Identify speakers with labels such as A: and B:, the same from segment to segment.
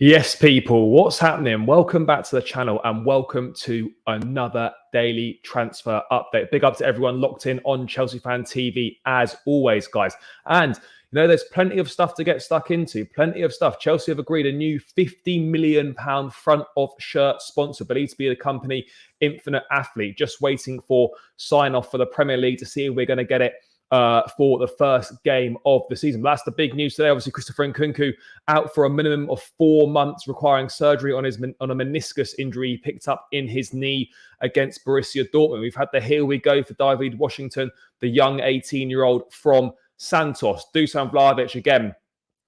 A: Yes, people, what's happening? Welcome back to the channel and welcome to another daily transfer update. Big up to everyone locked in on Chelsea Fan TV as always, guys. And there's plenty of stuff to get stuck into. Plenty of stuff. Chelsea have agreed a new £50 million front of shirt sponsor, believed to be the company Infinite Athlete. Just waiting for sign off for the Premier League to see if we're going to get it for the first game of the season. But that's the big news today. Obviously, Christopher Nkunku out for a minimum of 4 months, requiring surgery on a meniscus injury he picked up in his knee against Borussia Dortmund. We've had the here we go for David Washington, the young 18-year-old from Santos. Dusan Vlahovic, again,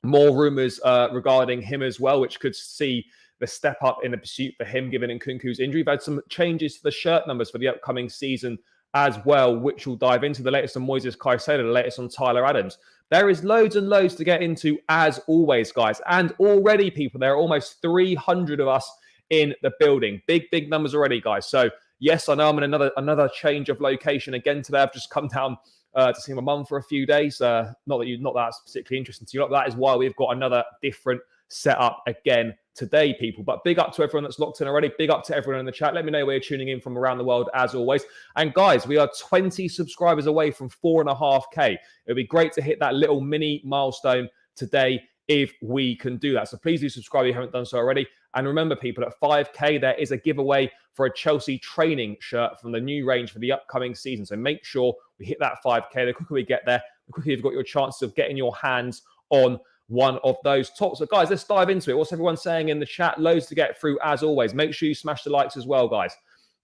A: more rumours regarding him as well, which could see the step up in the pursuit for him, given Nkunku's injury. We've had some changes to the shirt numbers for the upcoming season as well, which we'll dive into. The latest on Moises Caicedo, the latest on Tyler Adams. There is loads and loads to get into as always, guys. And already, people, there are almost 300 of us in the building. Big numbers already, guys. So yes, I know I'm in another change of location again today. I've just come down to see my mum for a few days. Not that's particularly interesting to you. That is why we've got another different setup again today, people. But big up to everyone that's locked in already. Big up to everyone in the chat. Let me know where you're tuning in from around the world as always. And guys, we are 20 subscribers away from 4.5k. It'd be great to hit that little mini milestone today if we can do that. So please do subscribe if you haven't done so already. And remember, people, at 5k, there is a giveaway for a Chelsea training shirt from the new range for the upcoming season. So make sure we hit that 5k. The quicker we get there, the quicker you've got your chances of getting your hands on one of those tops. So guys, let's dive into it. What's everyone saying in the chat? Loads to get through as always. Make sure you smash the likes as well, guys.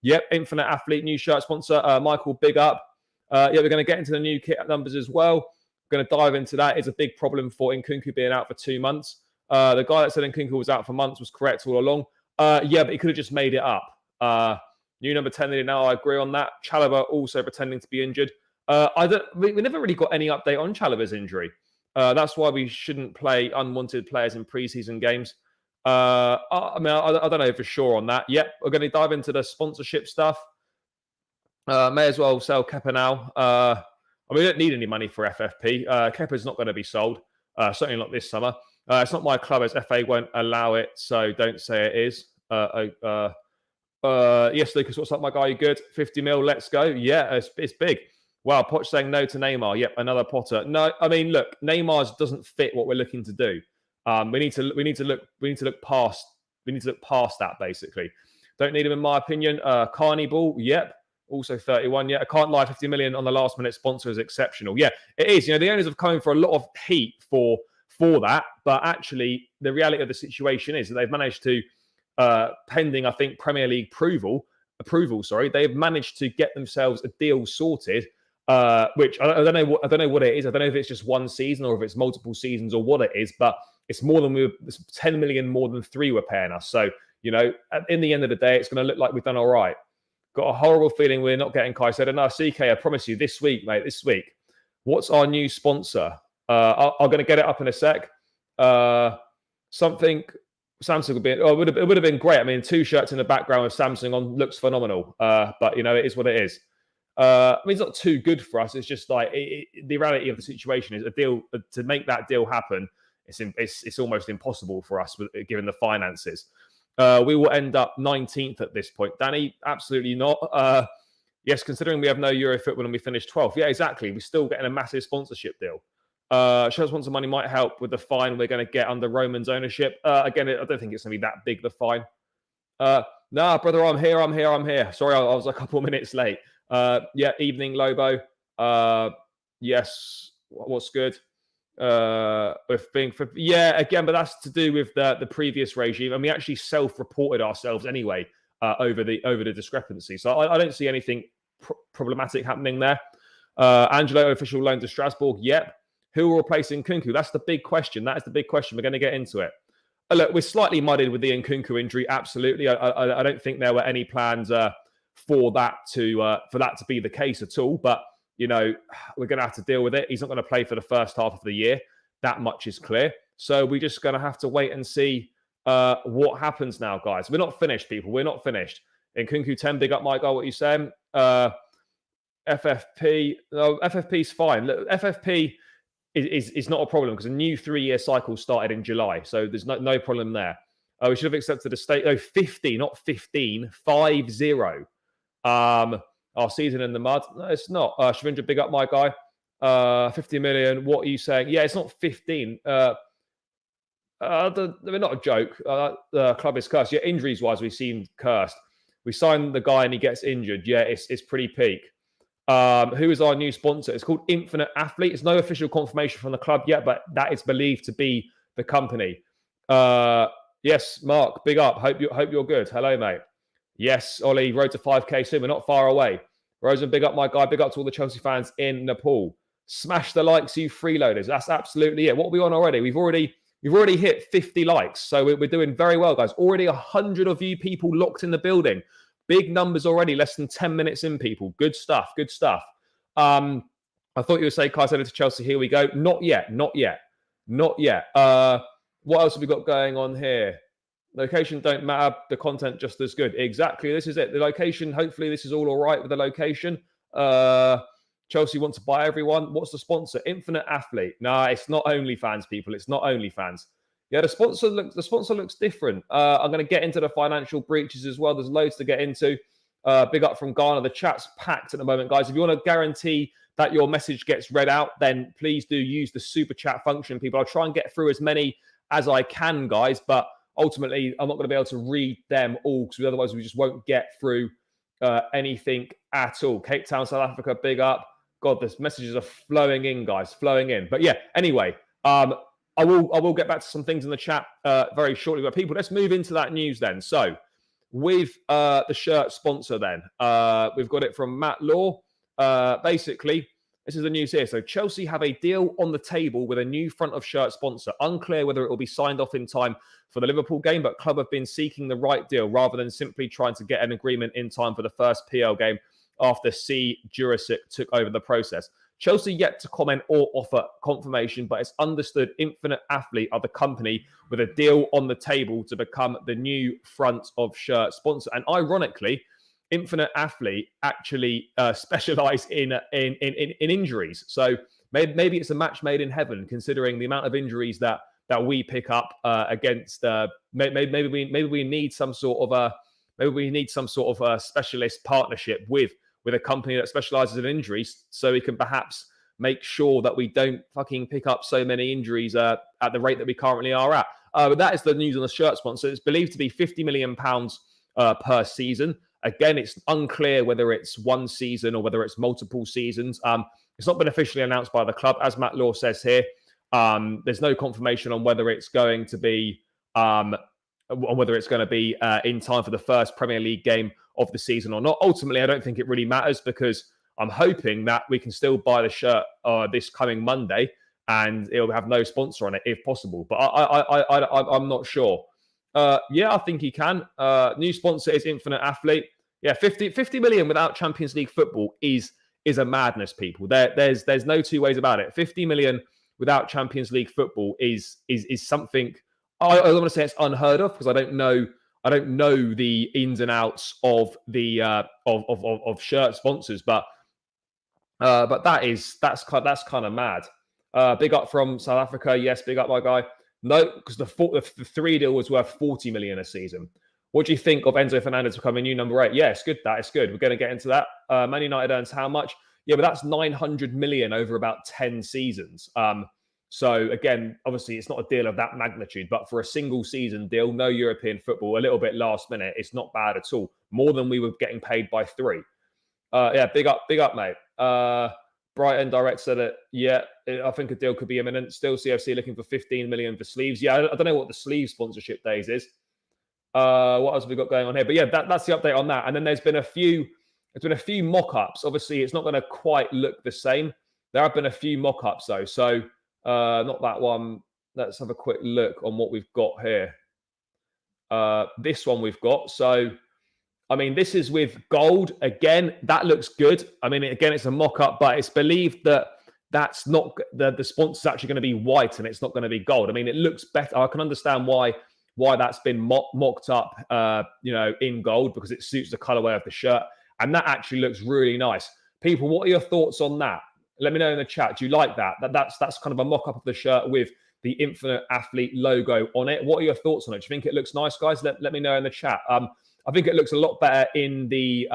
A: Yep, Infinite Athlete, new shirt sponsor. Michael, big up. Yeah, we're going to get into the new kit numbers as well. We're going to dive into that. It's a big problem for Nkunku being out for 2 months. The guy that said Nkunku was out for months was correct all along. Yeah, but he could have just made it up. New number 10 now, I agree on that. Chalobah also pretending to be injured. We never really got any update on Chalobah's injury. That's why we shouldn't play unwanted players in preseason games. I don't know for sure on that. Yep, we're going to dive into the sponsorship stuff. May as well sell Kepa now. We don't need any money for FFP. Kepa's not going to be sold. Certainly not this summer. It's not my club, as FA won't allow it, so don't say it is. Yes, Lucas, what's up, my guy? You good? 50 mil, let's go. Yeah, it's big. Wow, Poch saying no to Neymar. Yep, another Potter. No, I mean, look, Neymar doesn't fit what we're looking to do. We need to look past that, basically. Don't need him, in my opinion. Carney Ball, yep. Also 31. Yeah, I can't lie. 50 million on the last minute sponsor is exceptional. Yeah, it is. The owners have come in for a lot of heat for that, but actually, the reality of the situation is that they've managed to, pending, I think, Premier League approval. They've managed to get themselves a deal sorted. Which I don't know what it is. I don't know if it's just one season or if it's multiple seasons or what it is, but it's more than it's 10 million more than 3 were paying us. So, in the end of the day, it's going to look like we've done all right. Got a horrible feeling we're not getting Caicedo. No, CK, I promise you, this week, mate, this week. What's our new sponsor? I'm going to get it up in a sec. Something Samsung would be. Oh, it would have been great. I mean, 2 shirts in the background with Samsung on looks phenomenal. But it is what it is. I mean, it's not too good for us. It's just like the reality of the situation is a deal to make that deal happen. It's almost impossible for us given the finances. We will end up 19th at this point. Danny, absolutely not. Yes, considering we have no Euro football and we finished 12th. Yeah, exactly. We're still getting a massive sponsorship deal. Show sponsor money might help with the fine we're going to get under Roman's ownership. Again, I don't think it's going to be that big, the fine. Nah, brother, I'm here. Sorry, I was a couple minutes late. Yeah, evening, Lobo. Yes, what's good? Yeah, again, but that's to do with the previous regime, and we actually self-reported ourselves anyway over the discrepancy. So I don't see anything problematic happening there. Angelo, official loan to Strasbourg. Yep. Who will replace Nkunku? That's the big question. That is the big question. We're going to get into it. Look, we're slightly muddied with the Nkunku injury. Absolutely. I don't think there were any plans for that to be the case at all. But we're going to have to deal with it. He's not going to play for the first half of the year. That much is clear. So we're just going to have to wait and see what happens now, guys. We're not finished, people. We're not finished. Nkunku 10, big up, Michael. What are you saying? FFP. No, FFP's fine. Look, FFP is not a problem because a new 3-year cycle started in July. So there's no problem there. We should have accepted a state. Oh, 50, not 15, 5-0. Our season in the mud. No, it's not. Shavindra, big up my guy. 50 million. What are you saying? Yeah, it's not 15. They're not a joke. The club is cursed. Yeah, injuries-wise, we seem cursed. We sign the guy and he gets injured. Yeah, it's pretty peak. Who is our new sponsor? It's called Infinite Athlete. It's no official confirmation from the club yet, but that is believed to be the company. Yes, Mark, big up. Hope you're good. Hello, mate. Yes, Ollie, road to 5K soon. We're not far away. Rosen, big up my guy. Big up to all the Chelsea fans in Nepal. Smash the likes, you freeloaders. That's absolutely it. What are we on already? We've already hit 50 likes. So we're doing very well, guys. Already 100 of you people locked in the building. Big numbers already, less than 10 minutes in, people. Good stuff, good stuff. I thought you would say, Kai said it to Chelsea, here we go. Not yet. What else have we got going on here? Location don't matter, the content just as good. Exactly, this is it. The location, hopefully this is all right with the location. Chelsea want to buy everyone. What's the sponsor? Infinite Athlete. Nah, it's not OnlyFans, people. It's not OnlyFans. Yeah, the sponsor looks different. I'm going to get into the financial breaches as well. There's loads to get into. Big up from Ghana. The chat's packed at the moment, guys. If you want to guarantee that your message gets read out, then please do use the super chat function, people. I'll try and get through as many as I can, guys, but ultimately I'm not going to be able to read them all because otherwise we just won't get through anything at all. Cape Town, South Africa, big up. God, the messages are flowing in, guys, flowing in. But yeah, anyway, I will get back to some things in the chat very shortly. But people, let's move into that news then. So with the shirt sponsor then, we've got it from Matt Law. Basically, this is the news here. So Chelsea have a deal on the table with a new front of shirt sponsor. Unclear whether it will be signed off in time for the Liverpool game, but club have been seeking the right deal rather than simply trying to get an agreement in time for the first PL game after C. Jurasic took over the process. Chelsea yet to comment or offer confirmation, but it's understood Infinite Athlete are the company with a deal on the table to become the new front of shirt sponsor. And ironically, Infinite Athlete actually specialize in injuries. So maybe it's a match made in heaven, considering the amount of injuries that we pick up against. Maybe we need some sort of a specialist partnership with a company that specializes in injuries, so we can perhaps make sure that we don't fucking pick up so many injuries at the rate that we currently are at. But that is the news on the shirt sponsor. It's believed to be £50 million per season. Again, it's unclear whether it's one season or whether it's multiple seasons. It's not been officially announced by the club, as Matt Law says here. There's no confirmation on whether it's going to be in time for the first Premier League game of the season or not. Ultimately, I don't think it really matters because I'm hoping that we can still buy the shirt this coming Monday and it'll have no sponsor on it if possible. But I'm not sure. Yeah, I think he can. New sponsor is Infinite Athlete. Yeah, 50 million without Champions League football is a madness, people. There's no two ways about it. 50 million without Champions League football is something I don't want to say it's unheard of because I don't know the ins and outs of the of shirt sponsors, but that's kind of mad. Big up from South Africa. Yes, big up my guy. No, because the 3 deal was worth 40 million a season. What do you think of Enzo Fernandez becoming new number 8? Yeah, it's good. That is good. We're going to get into that. Man United earns how much? Yeah, but that's 900 million over about 10 seasons. So again, obviously it's not a deal of that magnitude, but for a single season deal, no European football, a little bit last minute, it's not bad at all. More than we were getting paid by 3. Yeah, big up, mate. Brighton Direct said it. Yeah, I think a deal could be imminent. Still CFC looking for 15 million for sleeves. Yeah, I don't know what the sleeve sponsorship days is. What else have we got going on here? But yeah, that's the update on that. And then there's been a few mock-ups. Obviously, it's not going to quite look the same. There have been a few mock-ups though. So not that one. Let's have a quick look on what we've got here. This one we've got. So, I mean, this is with gold. Again, that looks good. I mean, again, it's a mock-up, but it's believed that that's not the sponsor's actually going to be white and it's not going to be gold. I mean, it looks better. I can understand why that's been mocked up, in gold because it suits the colorway of the shirt. And that actually looks really nice. People, what are your thoughts on that? Let me know in the chat. Do you like that? That's kind of a mock-up of the shirt with the Infinite Athlete logo on it. What are your thoughts on it? Do you think it looks nice, guys? Let me know in the chat. I think it looks a lot better in the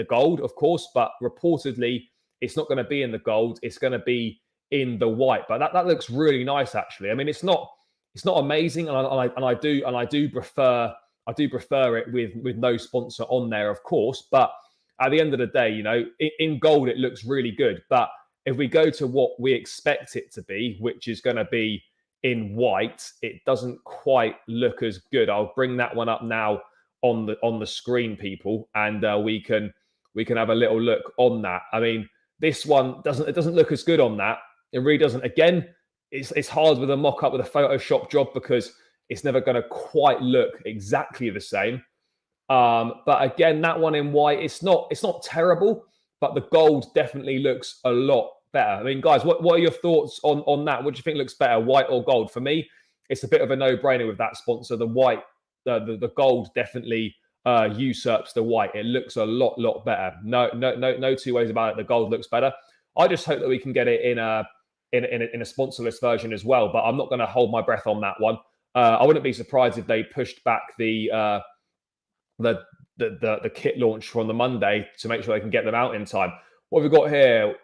A: gold, of course, but reportedly it's not going to be in the gold. It's going to be in the white. But that looks really nice, actually. I mean, it's not amazing, and I do prefer it with no sponsor on there, of course. But at the end of the day, you know, in gold it looks really good. But if we go to what we expect it to be, which is going to be in white, it doesn't quite look as good. I'll bring that one up now on the screen, people, and we can have a little look on that. I mean, this one doesn't look as good on that. It really doesn't. Again, it's hard with a mock-up with a Photoshop job because it's never going to quite look exactly the same. But again, that one in white, it's not terrible, but the gold definitely looks a lot better. I mean, guys, what are your thoughts on that? What do you think looks better, white or gold? For me, it's a bit of a no-brainer with that sponsor. The white, the gold definitely usurps the white. It looks a lot better. No two ways about it. The gold looks better. I just hope that we can get it in a sponsorless version as well. But I'm not going to hold my breath on that one. I wouldn't be surprised if they pushed back the kit launch from the Monday to make sure they can get them out in time. What have we got here?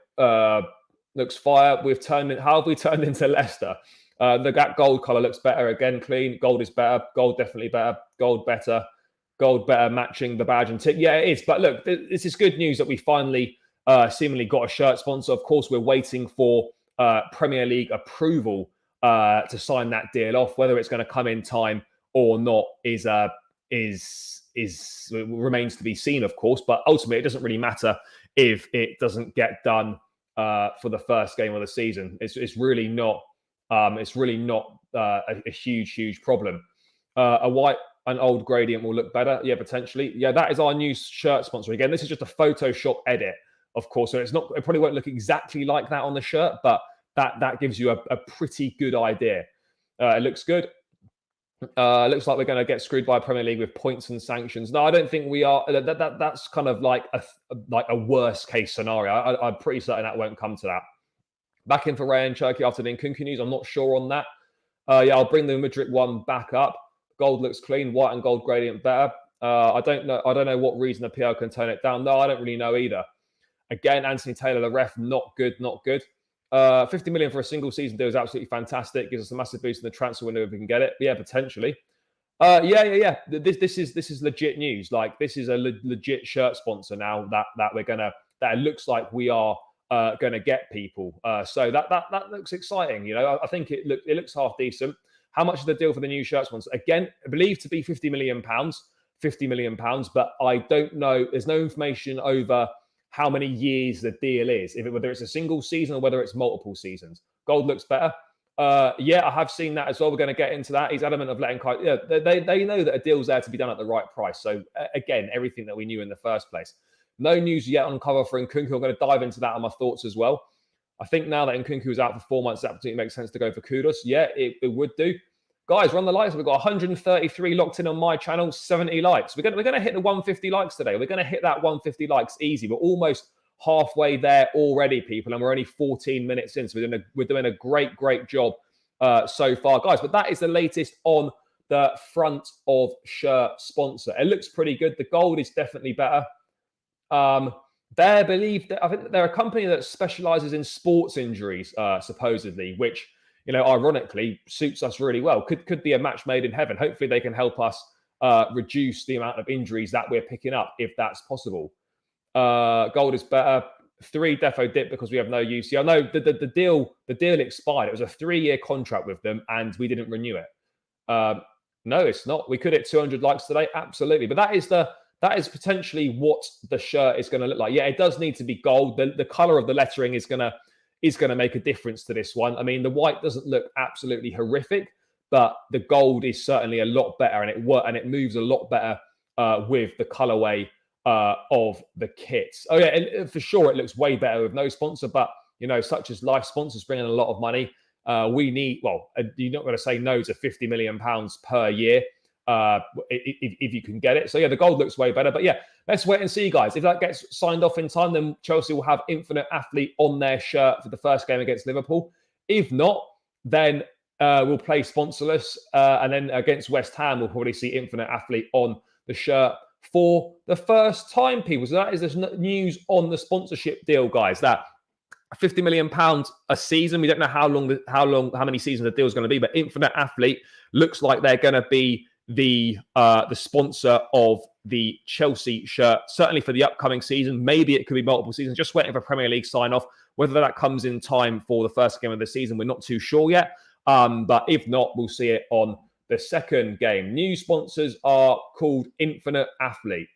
A: Looks fire. How have we turned into Leicester? That gold color looks better. Again, clean. Gold is better. Gold definitely better. Gold better. Gold better, matching the badge and tick. Yeah, it is. But look, this is good news that we finally seemingly got a shirt sponsor. Of course, we're waiting for Premier League approval to sign that deal off. Whether it's going to come in time or not remains to be seen, of course. But ultimately, it doesn't really matter if it doesn't get done for the first game of the season. It's really not. A huge problem. A white and old gradient will look better. Yeah, potentially. Yeah, that is our new shirt sponsor. Again, this is just a Photoshop edit, of course. So it probably won't look exactly like that on the shirt, but that gives you a pretty good idea. It looks good. Looks like we're going to get screwed by Premier League with points and sanctions. No, I don't think we are. That's kind of like a worst case scenario. I'm pretty certain that won't come to that. Back in for Ray and Turkey after the Nkunku news. I'm not sure on that. Yeah, I'll bring the Madrid one back up. Gold looks clean. White and gold gradient better. I don't know what reason the PL can tone it down. No, I don't really know either. Again, Anthony Taylor, the ref, not good. 50 million for a single season deal is absolutely fantastic. Gives us a massive boost in the transfer window if we can get it. Yeah, potentially. Yeah. This is legit news. Like, this is a legit shirt sponsor now that it looks like we are gonna get people. So that looks exciting. You know, I think it looks half decent. How much is the deal for the new shirt sponsor? Again, believed to be £50 million. £50 million, but I don't know. There's no information over how many years the deal is, whether it's a single season or whether it's multiple seasons. Gold looks better. Yeah, I have seen that as well. We're going to get into that. He's adamant of letting Kai. Yeah, they know that a deal's there to be done at the right price. So again, everything that we knew in the first place. No news yet on cover for Nkunku. I'm going to dive into that on my thoughts as well. I think now that Nkunku is out for 4 months, it absolutely makes sense to go for Kudos. Yeah, it would do. Guys, run the likes. We've got 133 locked in on my channel, 70 likes. We're going to hit the 150 likes today. We're going to hit that 150 likes easy. We're almost halfway there already, people, and we're only 14 minutes in. So we're doing a great job so far, guys. But that is the latest on the front of shirt sponsor. It looks pretty good. The gold is definitely better. I think they're a company that specializes in sports injuries, supposedly, which, you know, ironically suits us really well. Could be a match made in heaven. Hopefully they can help us reduce the amount of injuries that we're picking up, if that's possible. Gold is better. 3 defo dip because we have no UCL. No, the deal expired. It was a 3-year contract with them, and we didn't renew it. No, it's not. We could hit 200 likes today, absolutely. But that is potentially what the shirt is going to look like. Yeah, it does need to be gold. The color of the lettering is going to make a difference to this one. I mean, the white doesn't look absolutely horrific, but the gold is certainly a lot better, and it moves a lot better with the colorway of the kits. Oh yeah, for sure, it looks way better with no sponsor. But you know, such as life sponsors bringing a lot of money, we need. Well, you're not going to say no to £50 million per year. If you can get it. So yeah, the gold looks way better. But yeah, let's wait and see, guys. If that gets signed off in time, then Chelsea will have Infinite Athlete on their shirt for the first game against Liverpool. If not, Then we'll play sponsorless. And then against West Ham, we'll probably see Infinite Athlete on the shirt for the first time, people. So that is this news on the sponsorship deal, guys. That £50 million a season. We don't know how many seasons the deal is going to be, but Infinite Athlete looks like they're going to be the sponsor of the Chelsea shirt, certainly for the upcoming season. Maybe it could be multiple seasons. Just waiting for Premier League sign off. Whether that comes in time for the first game of the season, we're not too sure yet. But if not, we'll see it on the second game. New sponsors are called Infinite Athlete.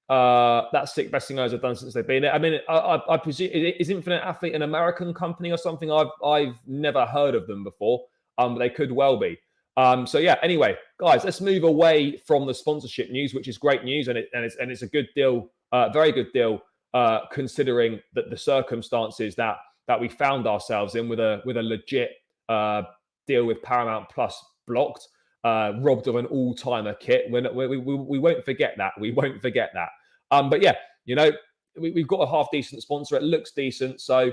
A: That's sick. Best thing I've done since they've been there. I mean, I presume, is Infinite Athlete an American company or something? I've never heard of them before. But they could well be. So yeah. Anyway, guys, let's move away from the sponsorship news, which is great news, and it's a good deal, very good deal, considering that the circumstances that we found ourselves in with a legit deal with Paramount Plus blocked. Robbed of an all-timer kit. We won't forget that. We won't forget that. But yeah, you know, we've got a half-decent sponsor. It looks decent. So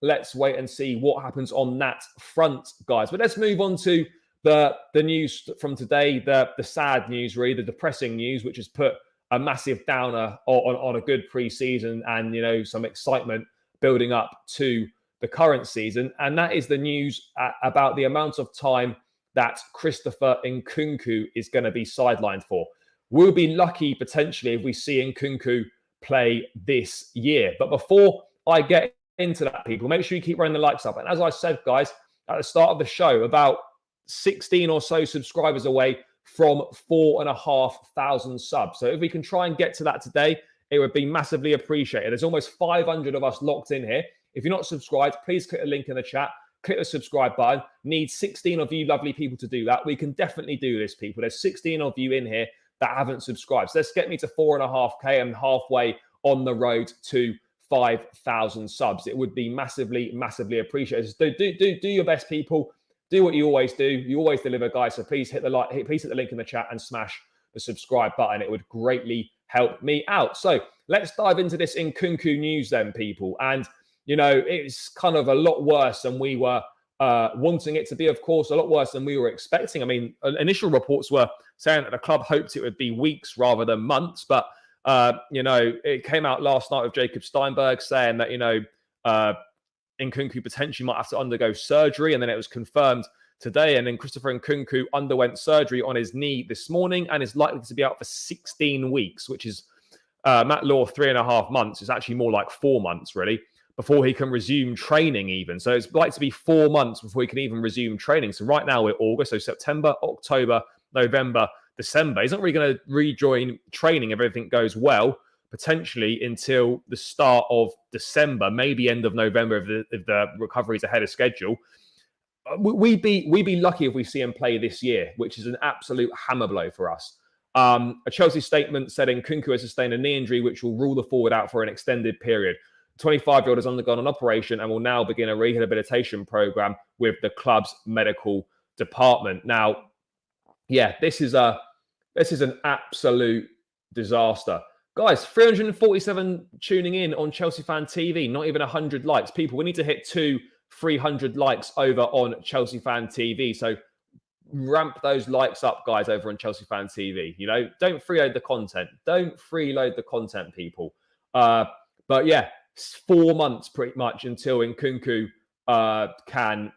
A: let's wait and see what happens on that front, guys. But let's move on to the news from today, the sad news, really, the depressing news, which has put a massive downer on a good pre-season and, you know, some excitement building up to the current season. And that is the news about the amount of time that Christopher Nkunku is going to be sidelined for. We'll be lucky potentially if we see Nkunku play this year. But before I get into that, people, make sure you keep running the likes up. And as I said, guys, at the start of the show, about 16 or so subscribers away from 4,500 subs. So if we can try and get to that today, it would be massively appreciated. There's almost 500 of us locked in here. If you're not subscribed, please click the link in the chat. Click the subscribe button. Need 16 of you lovely people to do that. We can definitely do this, people. There's 16 of you in here that haven't subscribed. So let's get me to 4.5K and halfway on the road to 5,000 subs. It would be massively, massively appreciated. Do your best, people. Do what you always do. You always deliver, guys. So please hit the please hit the link in the chat and smash the subscribe button. It would greatly help me out. So let's dive into this Nkunku news then, people. And you know, it's kind of a lot worse than we were wanting it to be, of course, a lot worse than we were expecting. I mean, initial reports were saying that the club hoped it would be weeks rather than months. But, you know, it came out last night with Jacob Steinberg saying that, you know, Nkunku potentially might have to undergo surgery. And then it was confirmed today. And then Christopher Nkunku underwent surgery on his knee this morning and is likely to be out for 16 weeks, which is Matt Law 3.5 months. It's actually more like 4 months, really, before he can resume training even. So it's like to be 4 months before he can even resume training. So right now we're August, so September, October, November, December. He's not really going to rejoin training if everything goes well, potentially until the start of December, maybe end of November if the recovery is ahead of schedule. We'd be lucky if we see him play this year, which is an absolute hammer blow for us. A Chelsea statement said Nkunku has sustained a knee injury, which will rule the forward out for an extended period. 25-year-old has undergone an operation and will now begin a rehabilitation program with the club's medical department. Now, yeah, this is an absolute disaster. Guys, 347 tuning in on Chelsea Fan TV, not even 100 likes. People, we need to hit 300 likes over on Chelsea Fan TV. So ramp those likes up, guys, over on Chelsea Fan TV. You know, don't freeload the content. Don't freeload the content, people. But yeah, 4 months pretty much until Nkunku can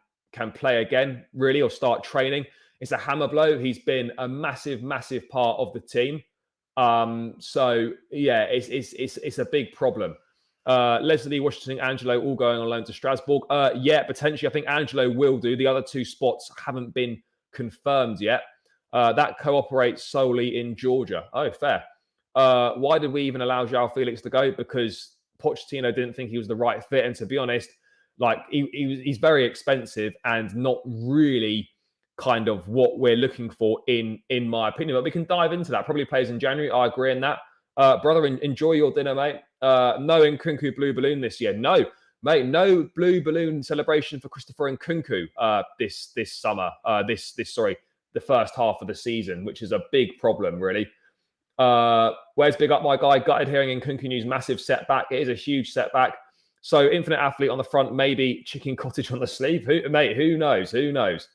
A: play again, really, or start training. It's a hammer blow. He's been a massive, massive part of the team. So yeah, it's a big problem. Leslie, Washington, Angelo, all going on loan to Strasbourg. Yeah, potentially. I think Angelo will do. The other 2 spots haven't been confirmed yet. That cooperates solely in Georgia. Oh, fair. Why did we even allow João Felix to go? Because Pochettino didn't think he was the right fit. And to be honest, like he's very expensive and not really kind of what we're looking for in my opinion. But we can dive into that. Probably plays in January. I agree in that. Brother, enjoy your dinner, mate. No Nkunku blue balloon this year. No, mate, no blue balloon celebration for Christopher Nkunku this summer. The first half of the season, which is a big problem, really. Where's big up my guy? Gutted hearing Nkunku news, massive setback. It is a huge setback. So Infinite Athlete on the front, maybe Chicken Cottage on the sleeve. Who knows? Who knows?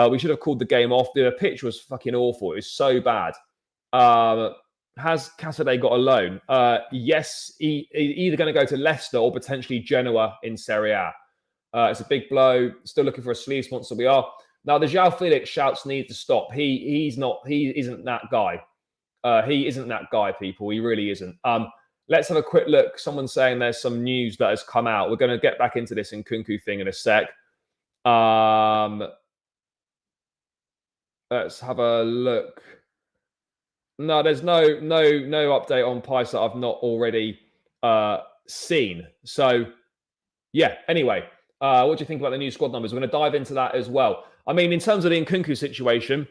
A: We should have called the game off. The pitch was fucking awful. It was so bad. Has Casadei got a loan? Yes, he's either going to go to Leicester or potentially Genoa in Serie A. It's a big blow. Still looking for a sleeve sponsor. We are. Now, the João Felix shouts need to stop. He isn't that guy. He isn't that guy, people. He really isn't. Let's have a quick look. Someone's saying there's some news that has come out. We're going to get back into this Nkunku thing in a sec. Let's have a look. No, there's no update on Pice that I've not already seen. So, yeah. Anyway, what do you think about the new squad numbers? We're going to dive into that as well. I mean, in terms of the Nkunku situation,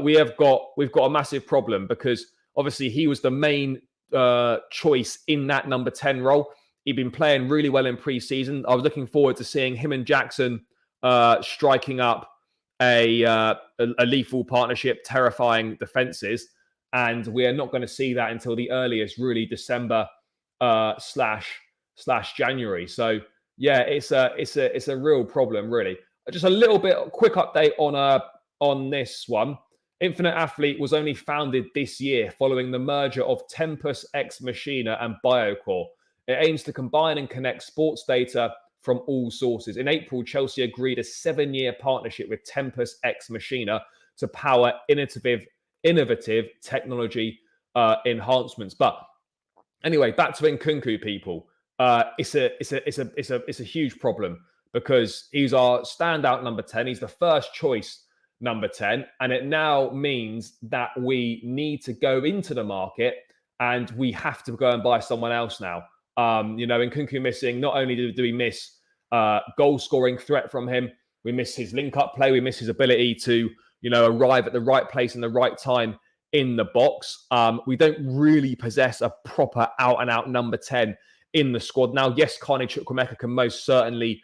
A: we've got a massive problem because obviously he was the main choice in that number 10 role. He'd been playing really well in pre-season. I was looking forward to seeing him and Jackson striking up a lethal partnership, terrifying defenses. And we are not going to see that until the earliest, really, December slash January. So yeah, it's a real problem, really. Just a little bit quick update on this one. Infinite Athlete was only founded this year following the merger of Tempus Ex Machina and Biocore. It aims to combine and connect sports data from all sources. In April, Chelsea agreed a 7-year partnership with Tempus Ex Machina to power innovative technology enhancements. But anyway, back to Nkunku, people. It's a huge problem because he's our standout number 10. He's the first choice number 10, and it now means that we need to go into the market and we have to go and buy someone else now. Nkunku missing. Not only do we miss goal scoring threat from him, we miss his link up play, we miss his ability to arrive at the right place in the right time in the box. We don't really possess a proper out and out number 10 in the squad now. Yes, Carney Chukwuemeka can most certainly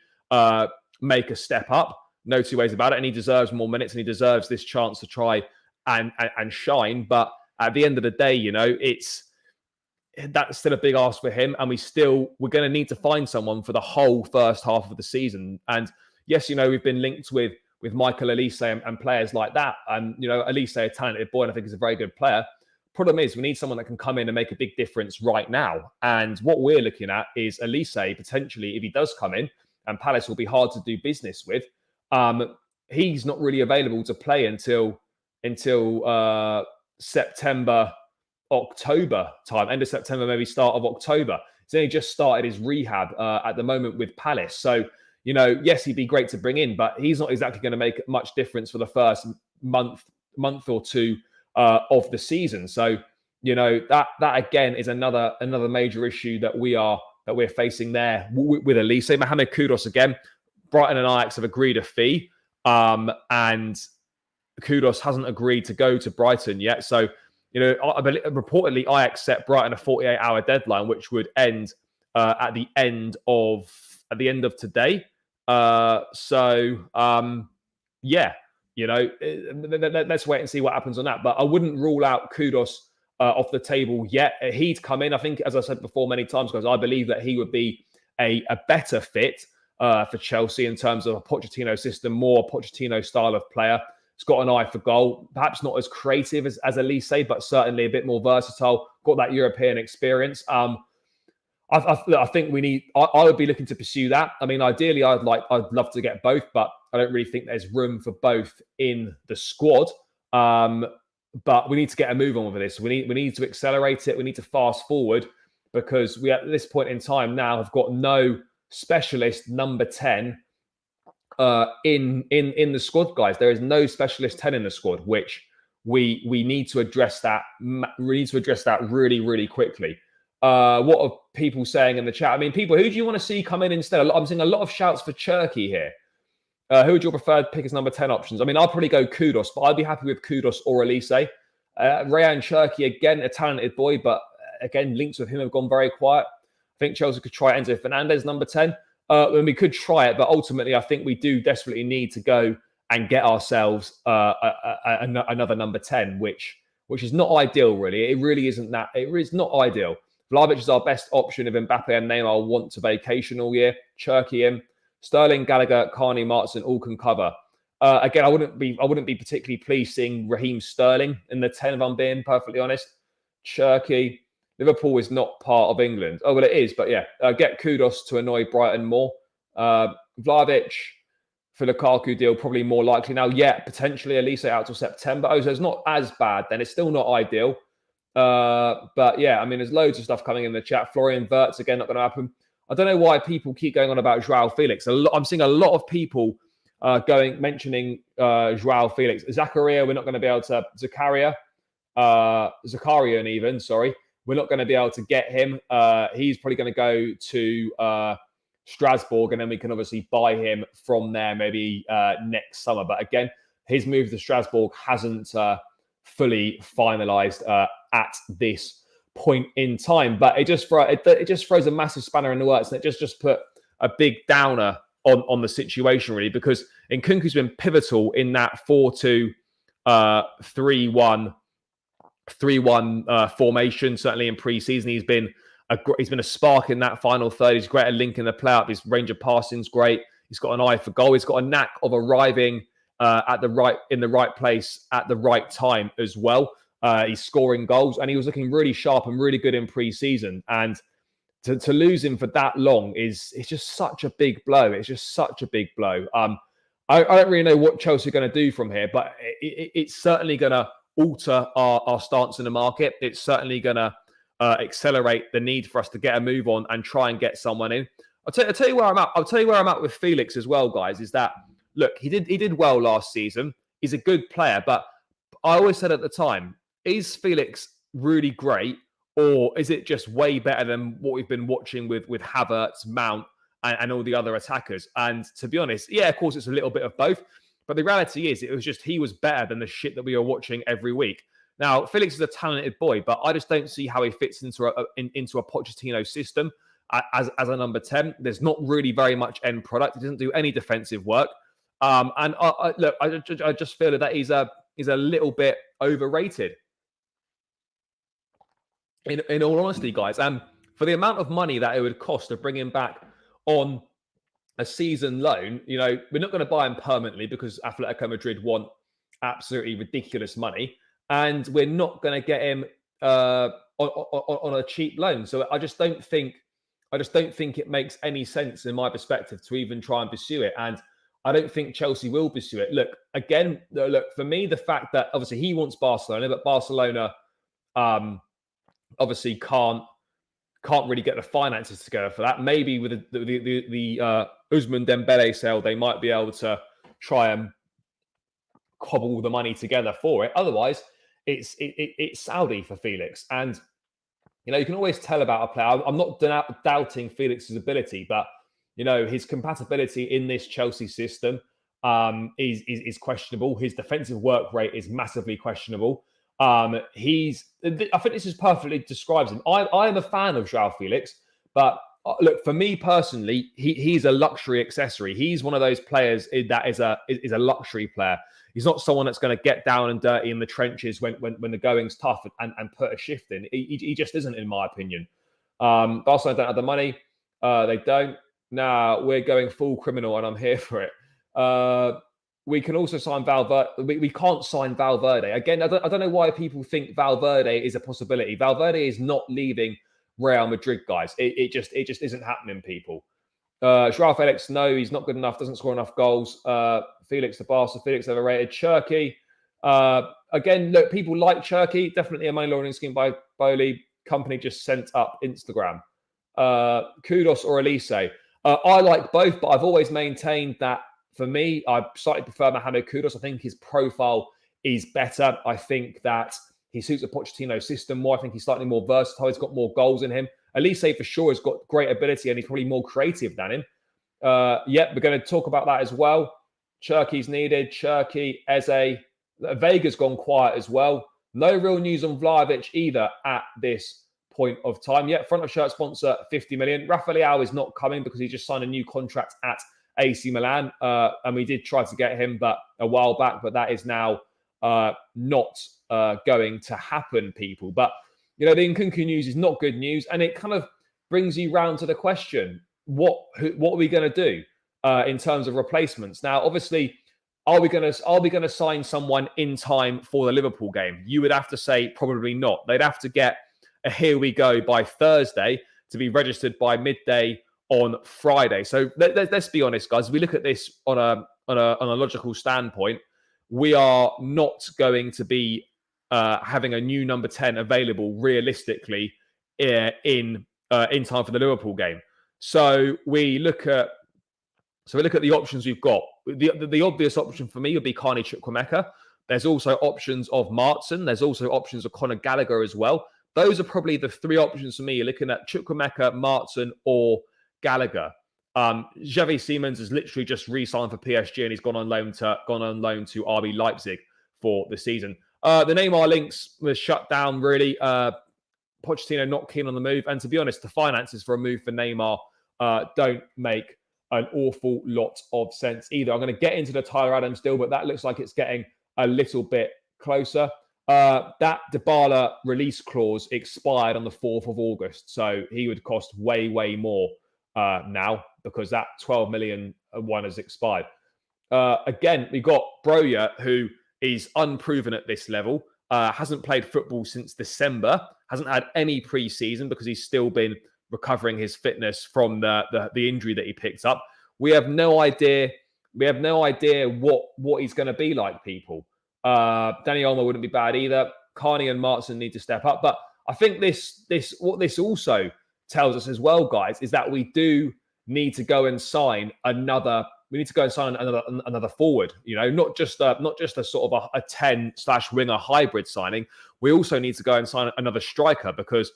A: make a step up. No two ways about it. And he deserves more minutes and he deserves this chance to try and shine. But at the end of the day, that's still a big ask for him. And we're going to need to find someone for the whole first half of the season. And yes, we've been linked with Michael Elise and players like that. And, Elise, a talented boy, and I think he's a very good player. Problem is, we need someone that can come in and make a big difference right now. And what we're looking at is Elise, potentially, if he does come in, and Palace will be hard to do business with, he's not really available to play until September, October time, end of September, maybe start of October. He's only just started his rehab at the moment with Palace. So, yes, he'd be great to bring in, but he's not exactly going to make much difference for the first month or two of the season. So, that again is another major issue that we're facing there with Elise. Mohamed Kudus again. Brighton and Ajax have agreed a fee, and Kudus hasn't agreed to go to Brighton yet. So, reportedly Ajax set Brighton a 48-hour deadline, which would end at the end of today. Let's wait and see what happens on that. But I wouldn't rule out Kudus off the table yet. He'd come in. I think, as I said before many times, guys, I believe that he would be a better fit for Chelsea in terms of a Pochettino system, more Pochettino style of player. He's got an eye for goal, perhaps not as creative as Elise, but certainly a bit more versatile. Got that European experience. I think we need. I would be looking to pursue that. I mean, ideally, I'd love to get both, but I don't really think there's room for both in the squad. But we need to get a move on with this. We need to accelerate it. We need to fast forward because we at this point in time now have got no specialist number 10 in the squad, guys. There is no specialist 10 in the squad, which we need to address that. We need to address that really, really quickly. What are people saying in the chat? I mean, people, who do you want to see come in instead? I'm seeing a lot of shouts for Cherky here. Who would your preferred pick as number 10 options? I mean, I'd probably go Kudus, but I'd be happy with Kudus or Elise. Rayan Cherky, again, a talented boy, but again, links with him have gone very quiet. I think Chelsea could try Enzo Fernandez, number 10. And we could try it, but ultimately, I think we do desperately need to go and get ourselves another number 10, which is not ideal, really. It really isn't that. It is not ideal. Vlahovic is our best option if Mbappe and Neymar want to vacation all year. Cherky in. Sterling, Gallagher, Carney, Martin all can cover. Again, I wouldn't be particularly pleased seeing Raheem Sterling in the 10, if I'm being perfectly honest. Cherky. Liverpool is not part of England. Oh, well, it is, but yeah. Get Kudos to annoy Brighton more. Vlahovic for Lukaku deal, probably more likely now. Yeah, potentially Elise out till September. Oh, so it's not as bad then. It's still not ideal. But yeah, I mean, there's loads of stuff coming in the chat. Florian Wirtz, again, not going to happen. I don't know why people keep going on about Joao Felix. I'm seeing a lot of people mentioning Joao Felix. Zakaria, we're not going to be able to. Zakarian even, sorry. We're not going to be able to get him. He's probably going to go to Strasbourg, and then we can obviously buy him from there maybe next summer. But again, his move to Strasbourg hasn't fully finalised at this point in time. But it just throws a massive spanner in the works, and it just put a big downer on the situation, really, because Nkunku's been pivotal in that 4-2-3-1 formation. Certainly in pre-season, he's been a spark in that final third. He's great at linking the play up. His range of passing's great. He's got an eye for goal. He's got a knack of arriving in the right place at the right time as well. He's scoring goals, and he was looking really sharp and really good in pre-season. And to lose him for that long it's just such a big blow. It's just such a big blow. I don't really know what Chelsea are going to do from here, but it's certainly going to alter our stance in the market. It's certainly going to accelerate the need for us to get a move on and try and get someone in. I'll tell you where I'm at. I'll tell you where I'm at with Felix as well, guys. Is that, look, he did well last season. He's a good player, but I always said at the time, is Felix really great, or is it just way better than what we've been watching with Havertz, Mount, and all the other attackers? And to be honest, yeah, of course, it's a little bit of both. But the reality is, it was just he was better than the shit that we were watching every week. Now, Felix is a talented boy, but I just don't see how he fits into a Pochettino system as a number 10. There's not really very much end product. He doesn't do any defensive work. And I just feel that he's a little bit overrated. In all honesty, guys, for the amount of money that it would cost to bring him back on a season loan, we're not going to buy him permanently because Atletico Madrid want absolutely ridiculous money, and we're not going to get him on a cheap loan. So I just don't think it makes any sense in my perspective to even try and pursue it, and I don't think Chelsea will pursue it. Look, for me, the fact that obviously he wants Barcelona, but Barcelona obviously can't really get the finances together for that. Maybe with the Ousmane Dembele sale, they might be able to try and cobble the money together for it. Otherwise, it's Saudi for Felix. And you can always tell about a player. I'm not doubting Felix's ability, but his compatibility in this Chelsea system is questionable. His defensive work rate is massively questionable. I think this is perfectly describes him. I am a fan of Joao Felix, but look, for me personally, he's a luxury accessory. He's one of those players that is a luxury player. He's not someone that's going to get down and dirty in the trenches when the going's tough and put a shift in. He just isn't, in my opinion. Barcelona don't have the money. They don't. Now we're going full criminal, and I'm here for it. We can also sign Valverde. We can't sign Valverde. Again, I don't know why people think Valverde is a possibility. Valverde is not leaving Real Madrid, guys. It just isn't happening, people. Joao Felix, no, he's not good enough. Doesn't score enough goals. Felix to Barca. Felix overrated. Cherky. Again, look, people like Cherky. Definitely a money laundering scheme by Bowley. Company just sent up Instagram. Kudos or Elise. I like both, but I've always maintained that for me, I slightly prefer Mohamed Kudus. I think his profile is better. I think that he suits a Pochettino system more. I think he's slightly more versatile. He's got more goals in him. Elise for sure has got great ability, and he's probably more creative than him. We're going to talk about that as well. Cherky's needed. Cherky, Eze. Vega's gone quiet as well. No real news on Vlahovic either at this point of time. Front of shirt sponsor, 50 million. Rafael is not coming because he just signed a new contract at AC Milan, and we did try to get him but a while back, but that is now not going to happen, people. But the Nkunku news is not good news, and it kind of brings you round to the question: what are we going to do in terms of replacements? Now, obviously, are we going to sign someone in time for the Liverpool game? You would have to say probably not. They'd have to get a here we go by Thursday to be registered by midday on Friday. So let's be honest, guys. We look at this on a logical standpoint. We are not going to be having a new number 10 available realistically in time for the Liverpool game. So we look at the options we've got. The obvious option for me would be Carney Chukwuemeka. There's also options of Martin. There's also options of Conor Gallagher as well. Those are probably the three options for me. You're looking at Chukwuemeka, Martin, or Gallagher. Xavi Simons has literally just re-signed for PSG and he's gone on loan to RB Leipzig for the season. The Neymar links was shut down, really. Pochettino not keen on the move. And to be honest, the finances for a move for Neymar don't make an awful lot of sense either. I'm going to get into the Tyler Adams deal, but that looks like it's getting a little bit closer. That Dybala release clause expired on the 4th of August. So he would cost way, way more now because that 12 million one has expired. Again, we got Broja, who is unproven at this level, hasn't played football since December, hasn't had any pre-season because he's still been recovering his fitness from the injury that he picked up. We have no idea. What he's going to be like, people. Danny Olmo wouldn't be bad either. Carney and Martin need to step up. But I think what this also tells us as well, guys, is that we do need to go and sign another. We need to go and sign another forward. Not just a sort of a 10/winger hybrid signing. We also need to go and sign another striker because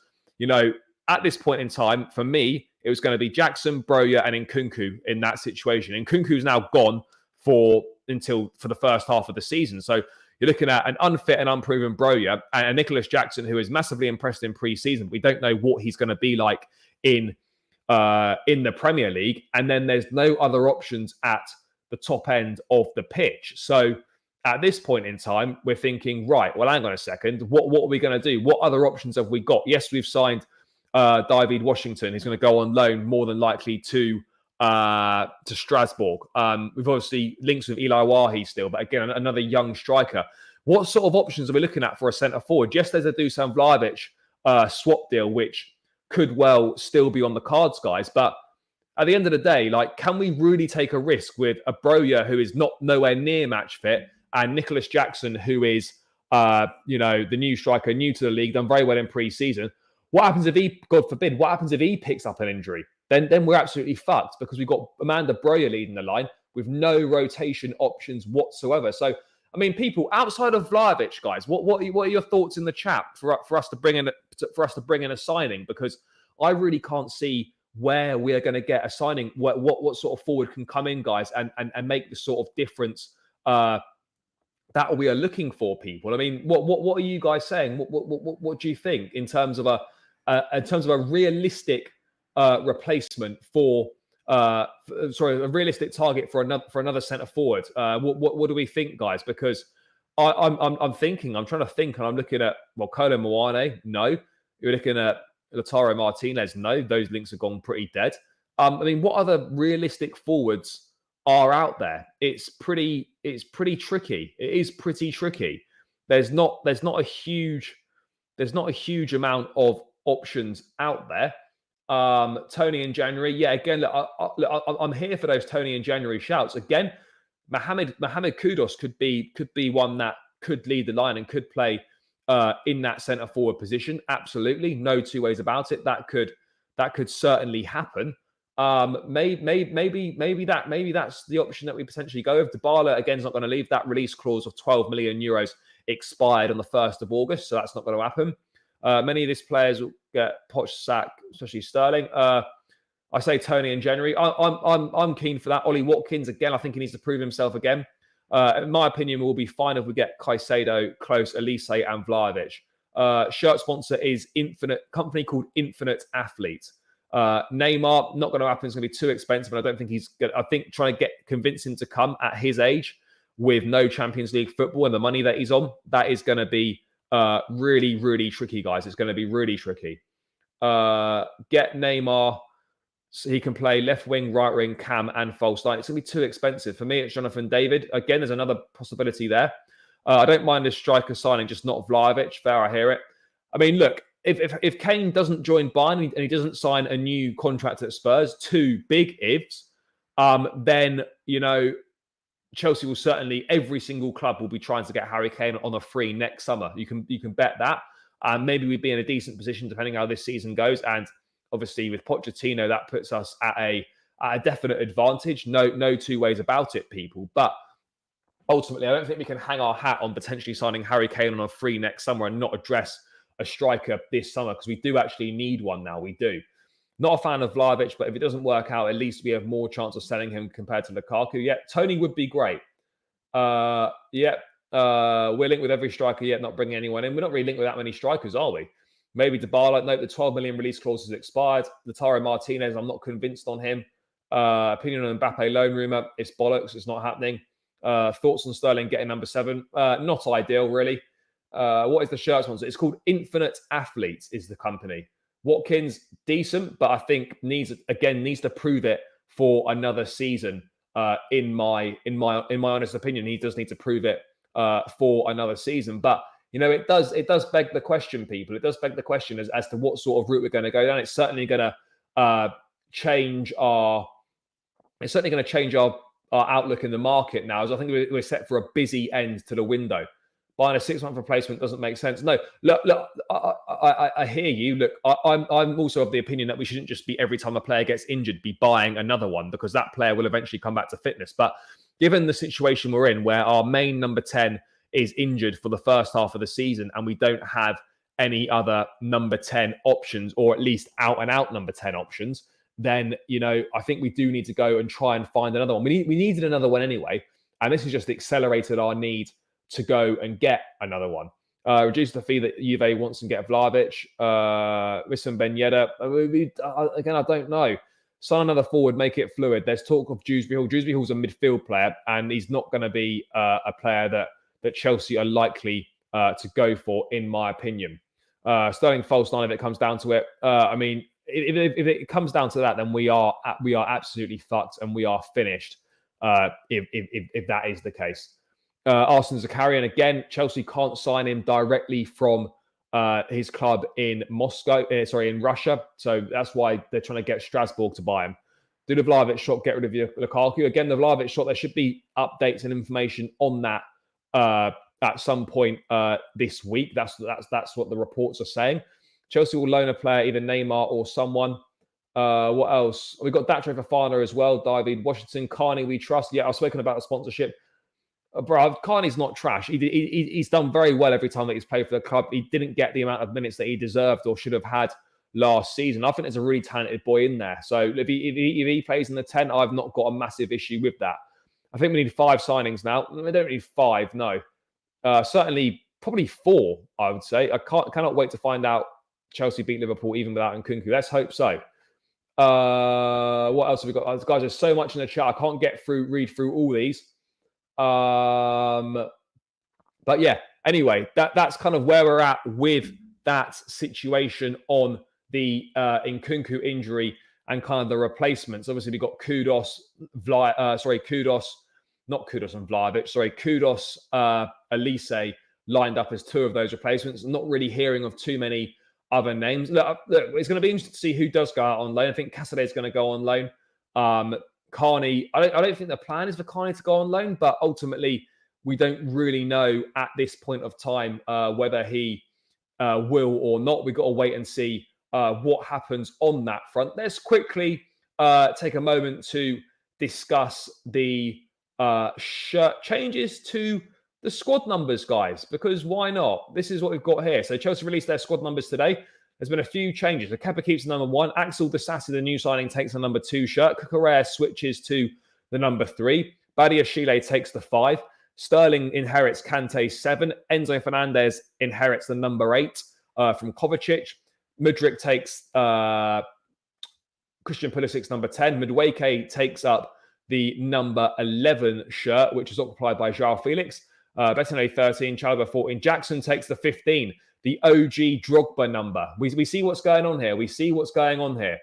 A: at this point in time, for me, it was going to be Jackson, Broja, and Nkunku in that situation. Nkunku's now gone for the first half of the season. So you're looking at an unfit and unproven Broja and Nicholas Jackson, who is massively impressed in pre-season. We don't know what he's going to be like in the Premier League. And then there's no other options at the top end of the pitch. So at this point in time, we're thinking, right, well, hang on a second. What are we going to do? What other options have we got? Yes, we've signed David Washington. He's going to go on loan more than likely to Strasbourg. We've obviously links with Eli Wahi still, but again, another young striker. What sort of options are we looking at for a centre forward? Yes, there's a Dusan Vlahovic swap deal, which could well still be on the cards, guys. But at the end of the day, can we really take a risk with a Broja who is nowhere near match fit and Nicholas Jackson, who is the new striker, new to the league, done very well in pre-season? What happens if he, God forbid, picks up an injury? Then we're absolutely fucked because we've got Amanda Broja leading the line with no rotation options whatsoever. So, I mean, people outside of Vlahovic, guys, what are your thoughts in the chat for us to bring in a signing? Because I really can't see where we are going to get a signing. What sort of forward can come in, guys, and make the sort of difference that we are looking for, people. I mean, what are you guys saying? What do you think in terms of a realistic replacement a realistic target for another centre forward? What do we think, guys? Because I'm trying to think, and I'm looking at Kolo Muane. No, you're looking at Lautaro Martinez. No, those links have gone pretty dead. I mean, what other realistic forwards are out there? It's pretty tricky. It is pretty tricky. There's not a huge amount of options out there. Tony in January. Yeah, again, I'm here for those Tony in January shouts. Again, Mohamed Kudus could be one that could lead the line and could play in that centre forward position. Absolutely, no two ways about it. That could certainly happen. Maybe that's the option that we potentially go with. Dybala again is not going to leave. That release clause of 12 million euros expired on the 1st of August, so that's not going to happen. Many of these players will get Poch sack, especially Sterling. I say Tony in January. I'm keen for that. Ollie Watkins again. I think he needs to prove himself again. In my opinion, we'll be fine if we get Caicedo, Klose, Elise, and Vlahovic. Shirt sponsor is company called Infinite Athlete. Neymar, not going to happen. It's going to be too expensive, and I don't think he's good. I think trying to convince him to come at his age with no Champions League football and the money that he's on, that is going to be Really, really tricky, guys. It's going to be really tricky. Get Neymar so he can play left wing, right wing, cam, and false nine. It's going to be too expensive. For me, it's Jonathan David. Again, there's another possibility there. I don't mind this striker signing, just not Vlahovic. Fair, I hear it. I mean, look, if Kane doesn't join Bayern and he doesn't sign a new contract at Spurs, two big ifs, then, you know, Chelsea will certainly, every single club will be trying to get Harry Kane on a free next summer. You can bet that. Maybe we'd be in a decent position depending how this season goes. And obviously with Pochettino, that puts us at a definite advantage. No two ways about it, people. But ultimately, I don't think we can hang our hat on potentially signing Harry Kane on a free next summer and not address a striker this summer, because we do actually need one now. We do. Not a fan of Vlahovic, but if it doesn't work out, at least we have more chance of selling him compared to Lukaku. Yeah, Tony would be great. We're linked with every striker yet, not bringing anyone in. We're not really linked with that many strikers, are we? Maybe Dybala. Note the 12 million release clause has expired. Lautaro Martinez, I'm not convinced on him. Opinion on Mbappe loan rumour, it's bollocks. It's not happening. Thoughts on Sterling getting number 7? Not ideal, really. What is the shirt sponsor? It's called Infinite Athletes is the company. Watkins, decent, but I think needs to prove it for another season. In my honest opinion, he does need to prove it for another season. But you know, it does beg the question, people. It does beg the question as to what sort of route we're going to go down. It's certainly going to change our outlook in the market now. As I think we're set for a busy end to the window. Buying a 6-month replacement doesn't make sense. No, look, I hear you. Look, I'm also of the opinion that we shouldn't just be, every time a player gets injured, be buying another one, because that player will eventually come back to fitness. But given the situation we're in, where our main number 10 is injured for the first half of the season, and we don't have any other number 10 options, or at least out and out number 10 options, then, you know, I think we do need to go and try and find another one. We needed another one anyway, and this has just accelerated our need to go and get another one. Reduce the fee that Juve wants and get Vlahovic. Wissam Ben Yedder. Again, I don't know. Sign another forward, make it fluid. There's talk of Dewsbury Hall. Dewsbury Hall's a midfield player, and he's not going to be a player that Chelsea are likely to go for, in my opinion. Sterling false nine if it comes down to it. I mean, if it comes down to that, then we are absolutely fucked and we are finished. If that is the case. Arsene Zakarian, again, Chelsea can't sign him directly from his club in in Russia. So that's why they're trying to get Strasbourg to buy him. Do the Vlahovic shot, get rid of Lukaku. Again, the Vlahovic shot, there should be updates and information on that at some point this week. That's what the reports are saying. Chelsea will loan a player, either Neymar or someone. What else? We've got Datro Fofana as well. David Washington, Carney, we trust. Yeah, I've spoken about the sponsorship. Bro, Carney's not trash. He's done very well every time that he's played for the club. He didn't get the amount of minutes that he deserved or should have had last season. I think there's a really talented boy in there. So if he plays in the 10, I've not got a massive issue with that. I think we need 5 signings now. We don't need 5, no. Certainly, probably 4, I would say. I cannot wait to find out Chelsea beat Liverpool even without Nkunku. Let's hope so. What else have we got? Guys, there's so much in the chat. I can't read through all these. But yeah, anyway, that's kind of where we're at with that situation on the Nkunku injury and kind of the replacements. Obviously, we got Kudos and Elise lined up as 2 of those replacements. I'm not really hearing of too many other names. Look, it's going to be interesting to see who does go out on loan. I think Casadei is going to go on loan. Carney, I don't think the plan is for Carney to go on loan, but ultimately we don't really know at this point of time whether he will or not. We've got to wait and see what happens on that front. Let's quickly take a moment to discuss the shirt changes to the squad numbers, guys, because why not? This is what we've got here. So Chelsea released their squad numbers today. There's been a few changes. The Kepa keeps the number 1. Axel Disasi, the new signing, takes the number 2 shirt. Cucurella switches to the number 3. Badia Chile takes the 5. Sterling inherits Kante's 7. Enzo Fernandez inherits the number 8 from Kovacic. Mudryk takes Christian Pulisic's number 10. Madueke takes up the number 11 shirt, which is occupied by João Felix. Bettinelli 13, Chalobah 14. Jackson takes the 15, the OG Drogba number. We see what's going on here. We see what's going on here.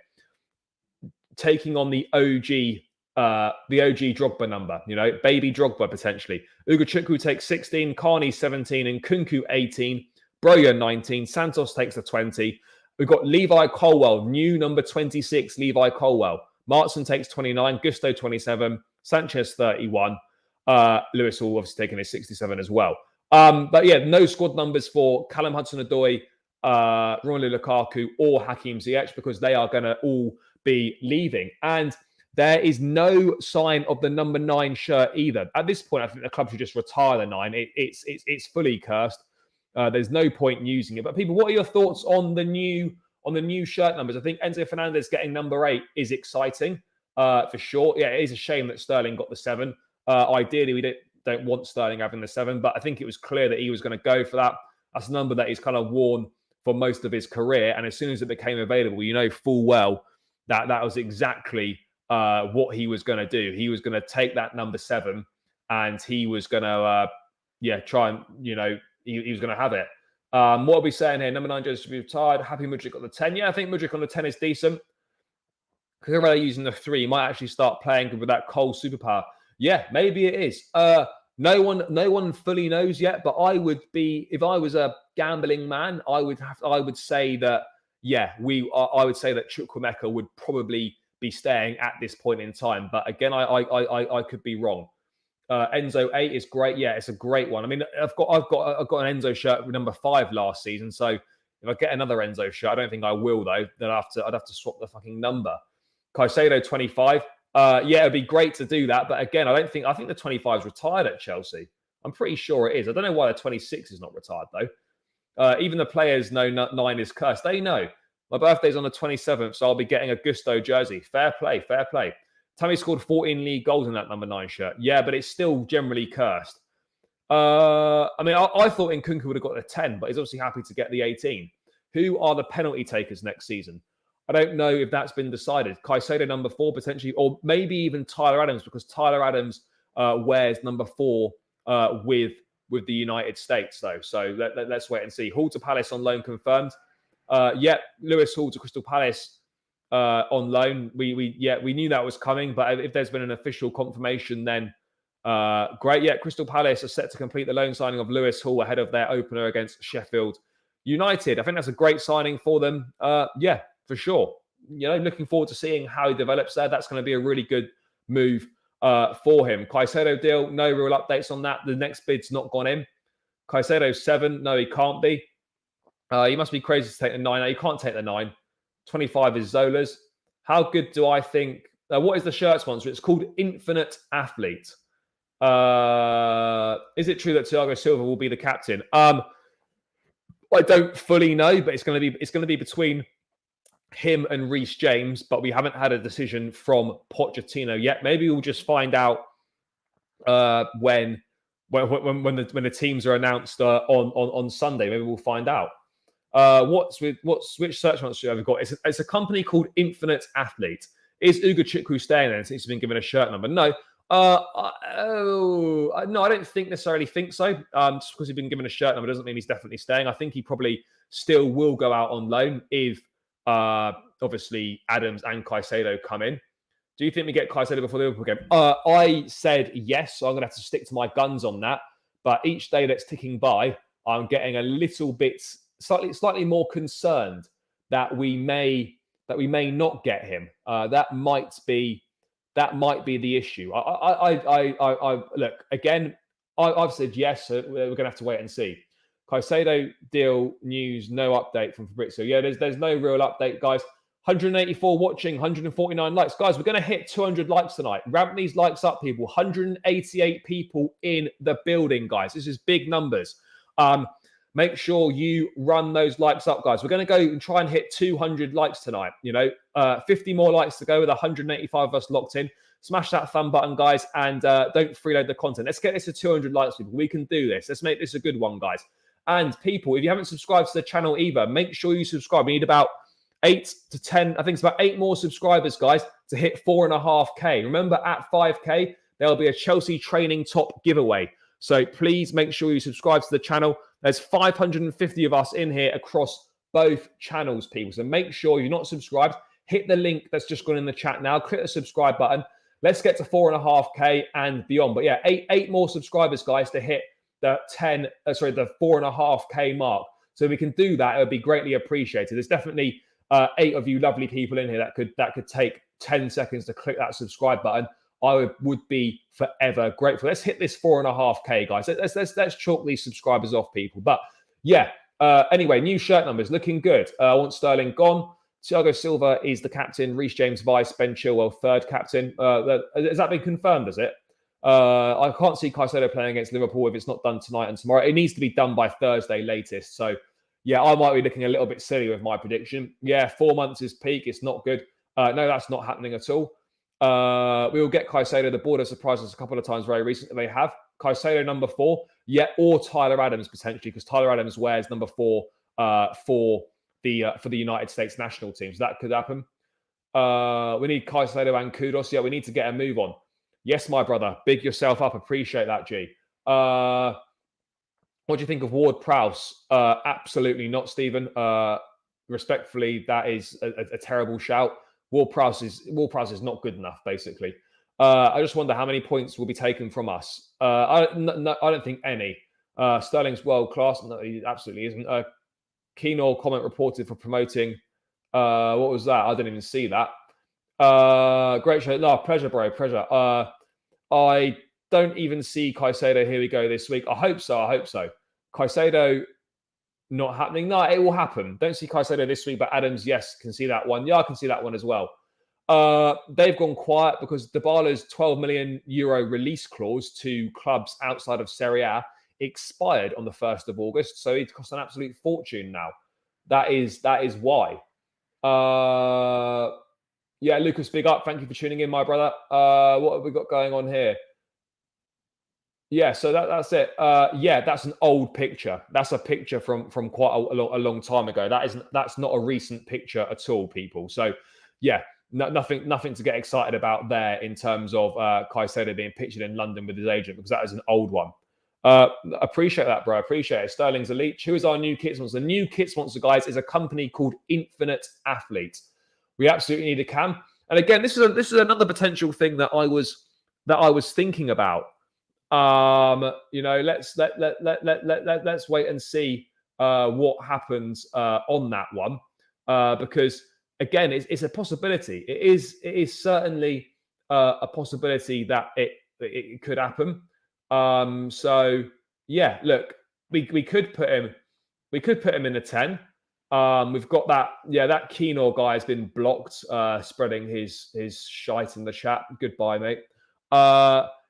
A: Taking on the OG Drogba number, baby Drogba potentially. Ugochukwu takes 16, Carney 17, and Nkunku 18, Broya 19, Santos takes the 20. We've got Levi Colwell, new number 26, Levi Colwell. Martson takes 29, Gusto 27, Sanchez 31. Lewis Hall obviously taking his 67 as well. But yeah, no squad numbers for Callum Hudson-Odoi, Romelu Lukaku, or Hakim Ziyech because they are going to all be leaving. And there is no sign of the number 9 shirt either. At this point, I think the club should just retire the 9. It's fully cursed. There's no point in using it. But people, what are your thoughts on the new shirt numbers? I think Enzo Fernandez getting number 8 is exciting for sure. Yeah, it is a shame that Sterling got the 7. Ideally, we don't want Sterling having the 7, but I think it was clear that he was going to go for that. That's a number that he's kind of worn for most of his career. And as soon as it became available, you know full well that was exactly what he was going to do. He was going to take that number 7 and he was going to, try and, he was going to have it. What are we saying here? Number 9 just to be retired. Happy Mudryk got the 10. Yeah, I think Mudryk on the 10 is decent. Because using the 3, he might actually start playing with that Cole superpower. Yeah, maybe it is. No one fully knows yet, but I would be, if I was a gambling man, I would say that, I would say that Chukwuemeka would probably be staying at this point in time. But again, I could be wrong. Enzo 8 is great. Yeah, it's a great one. I mean, I've got an Enzo shirt with number 5 last season. So if I get another Enzo shirt, I don't think I will though. Then I'd have to swap the fucking number. Caicedo 25. It'd be great to do that. But again, I think the 25 is retired at Chelsea. I'm pretty sure it is. I don't know why the 26 is not retired though. Even the players know 9 is cursed. They know. My birthday's on the 27th, so I'll be getting a Gusto jersey. Fair play. Tammy scored 14 league goals in that number 9 shirt. Yeah, but it's still generally cursed. I thought Nkunku would have got the 10, but he's obviously happy to get the 18. Who are the penalty takers next season? I don't know if that's been decided. Caicedo number 4 potentially, or maybe even Tyler Adams, because Tyler Adams wears number 4 with the United States, though. So let's wait and see. Hall to Palace on loan confirmed. Lewis Hall to Crystal Palace on loan. We knew that was coming, but if there's been an official confirmation, then great. Yeah, Crystal Palace are set to complete the loan signing of Lewis Hall ahead of their opener against Sheffield United. I think that's a great signing for them. For sure. Looking forward to seeing how he develops there. That's going to be a really good move for him. Caicedo deal, no real updates on that. The next bid's not gone in. Caicedo 7, no, he can't be. He must be crazy to take the 9. No, you can't take the 9. 25 is Zola's. How good do I think? What is the shirt sponsor? It's called Infinite Athlete. Is it true that Thiago Silva will be the captain? I don't fully know, but it's going to be between him and Reece James, but we haven't had a decision from Pochettino yet. Maybe we'll just find out when the teams are announced on Sunday. Maybe we'll find out. Which search sponsor have we got? It's a company called Infinite Athlete. Is Ugochukwu staying there since he's been given a shirt number? No. No, I don't necessarily think so. Just because he's been given a shirt number doesn't mean he's definitely staying. I think he probably still will go out on loan if obviously Adams and Caicedo come in. Do you think we get Caicedo before the Liverpool game? I said yes, so I'm going to have to stick to my guns on that. But each day that's ticking by, I'm getting a little bit, slightly more concerned that we may not get him. That might be the issue. I look again. I've said yes, so we're going to have to wait and see. Caicedo deal news, no update from Fabrizio. Yeah, there's no real update, guys. 184 watching, 149 likes. Guys, we're going to hit 200 likes tonight. Ramp these likes up, people. 188 people in the building, guys. This is big numbers. Make sure you run those likes up, guys. We're going to go and try and hit 200 likes tonight. 50 more likes to go with 185 of us locked in. Smash that thumb button, guys, and don't freeload the content. Let's get this to 200 likes, people. We can do this. Let's make this a good one, guys. And people, if you haven't subscribed to the channel either, make sure you subscribe. We need about 8 to 10, I think it's about 8 more subscribers, guys, to hit 4.5K. Remember, at 5K, there'll be a Chelsea training top giveaway. So please make sure you subscribe to the channel. There's 550 of us in here across both channels, people. So make sure you're not subscribed. Hit the link that's just gone in the chat now. Click the subscribe button. Let's get to 4.5K and beyond. But yeah, eight more subscribers, guys, to hit the 4.5K mark. So if we can do that, it would be greatly appreciated. There's definitely 8 of you lovely people in here that could take 10 seconds to click that subscribe button. I would be forever grateful. Let's hit this 4.5K, guys. Let's chalk these subscribers off, people. But yeah, anyway, new shirt numbers looking good. I want Sterling gone. Thiago Silva is the captain. Reece James vice. Ben Chilwell third captain. Has that been confirmed? Is it? I can't see Caicedo playing against Liverpool if it's not done tonight and tomorrow. It needs to be done by Thursday latest. So yeah, I might be looking a little bit silly with my prediction. Yeah, 4 months is peak. It's not good. No, that's not happening at all. We will get Caicedo. The board has surprised us a couple of times very recently. They have Caicedo number 4, yeah, or Tyler Adams potentially, because Tyler Adams wears number 4 for the United States national team. So that could happen. We need Caicedo and Kudos. Yeah, we need to get a move on. Yes, my brother. Big yourself up. Appreciate that, G. What do you think of Ward-Prowse? Absolutely not, Stephen. Respectfully, that is a terrible shout. Ward-Prowse is not good enough, basically. I just wonder how many points will be taken from us. I don't think any. Sterling's world class. No, he absolutely isn't. Keenor comment reported for promoting. What was that? I didn't even see that. Great show. No, pleasure, bro. Pleasure. I don't even see Caicedo. Here we go this week. I hope so. Caicedo not happening. No, it will happen. Don't see Caicedo this week, but Adams, yes, can see that one. Yeah, I can see that one as well. They've gone quiet because Dybala's 12 million euro release clause to clubs outside of Serie A expired on the 1st of August. So it costs an absolute fortune now. That is why. Yeah, Lucas, big up. Thank you for tuning in, my brother. What have we got going on here? Yeah, so that's it. Yeah, that's an old picture. That's a picture from quite a long time ago. That's not a recent picture at all, people. So yeah, nothing to get excited about there in terms of Caicedo being pictured in London with his agent, because that is an old one. Appreciate that, bro. Appreciate it. Sterling's elite. Who is our new kit sponsor? The new kit sponsor, guys, is a company called Infinite Athlete. We absolutely need a cam. And again, this is another potential thing that I was thinking about. You know, let's wait and see what happens on that one, because again, it's a possibility. It is certainly a possibility that it could happen. So yeah, look, we could put him in a 10. We've got that. Yeah, that Keenor guy has been blocked, spreading his shite in the chat. Goodbye, mate.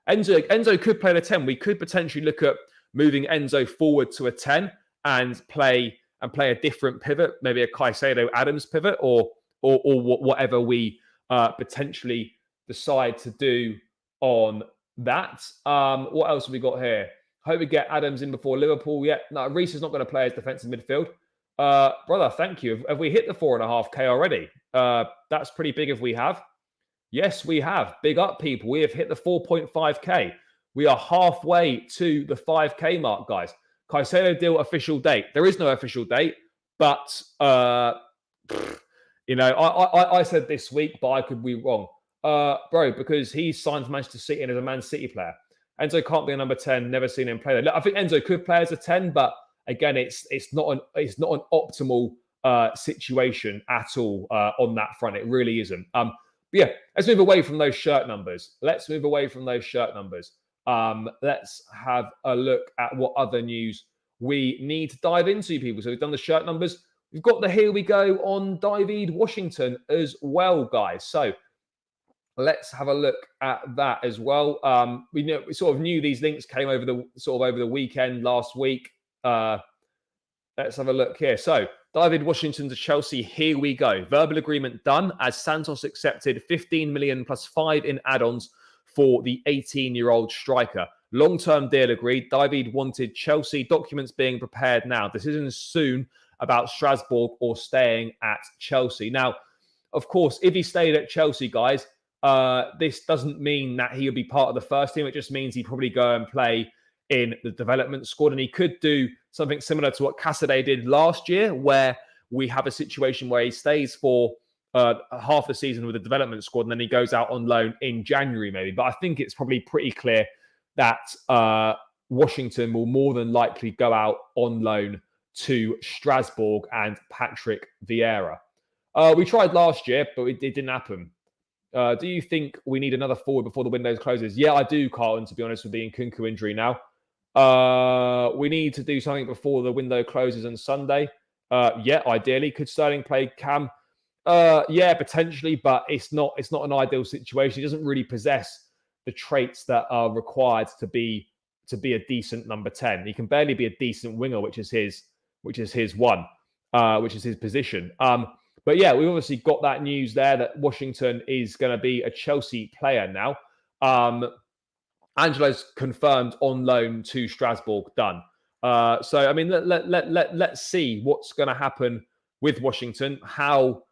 A: Enzo could play at a 10. We could potentially look at moving Enzo forward to a 10 and play a different pivot, maybe a Caicedo Adams pivot, or whatever we potentially decide to do on that. What else have we got here? Hope we get Adams in before Liverpool. Yeah, no, Reece is not going to play as defensive midfield. Brother, thank you. Have we hit the 4.5K already? That's pretty big if we have. Yes, we have. Big up, people. We have hit the 4.5K. We are halfway to the 5K mark, guys. Caicedo deal official date. There is no official date, but you know, I said this week, but I could be wrong, bro, because he signed for Manchester City and is a Man City player. Enzo can't be a number 10. Never seen him play there. I think Enzo could play as a 10, but again, it's not an optimal situation at all on that front. It really isn't. But yeah, let's move away from those shirt numbers. Let's have a look at what other news we need to dive into, people. So we've done the shirt numbers. We've got the here we go on David Washington as well, guys. So let's have a look at that as well. We sort of knew these links came over the weekend last week. Let's have a look here. So David Washington to Chelsea. Here we go. Verbal agreement done as Santos accepted 15 million plus 5 in add-ons for the 18-year-old striker. Long-term deal agreed. David wanted Chelsea. Documents being prepared now. Decisions soon about Strasbourg or staying at Chelsea. Now, of course, if he stayed at Chelsea, guys, this doesn't mean that he'll be part of the first team. It just means he'd probably go and play in the development squad, and he could do something similar to what Casadei did last year, where we have a situation where he stays for half the season with the development squad, and then he goes out on loan in January, maybe. But I think it's probably pretty clear that Washington will more than likely go out on loan to Strasbourg and Patrick Vieira. We tried last year, but it didn't happen. Do you think we need another forward before the window closes? Yeah, I do, Carlton, to be honest, with the Nkunku injury now. We need to do something before the window closes on Sunday. Yeah, ideally. Could Sterling play Cam? Yeah, potentially, but it's not an ideal situation. He doesn't really possess the traits that are required to be a decent number 10. He can barely be a decent winger, which is his position. But yeah, we've obviously got that news there that Washington is going to be a Chelsea player now. Angelo's confirmed on loan to Strasbourg, done. So I mean, let's see what's going to happen with Washington, how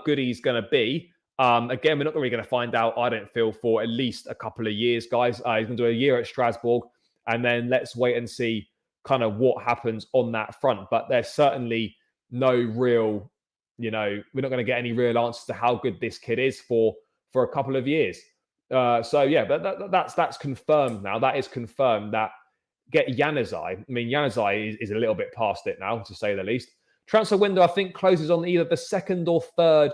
A: good he's going to be. Again, we're not really going to find out, I don't feel, for at least a couple of years, guys. He's going to do a year at Strasbourg, and then let's wait and see kind of what happens on that front. But there's certainly no real, we're not going to get any real answers to how good this kid is for a couple of years. So yeah, but that's confirmed now. That is confirmed that get Januzaj. I mean, Januzaj is a little bit past it now, to say the least. Transfer window, I think, closes on either the 2nd or 3rd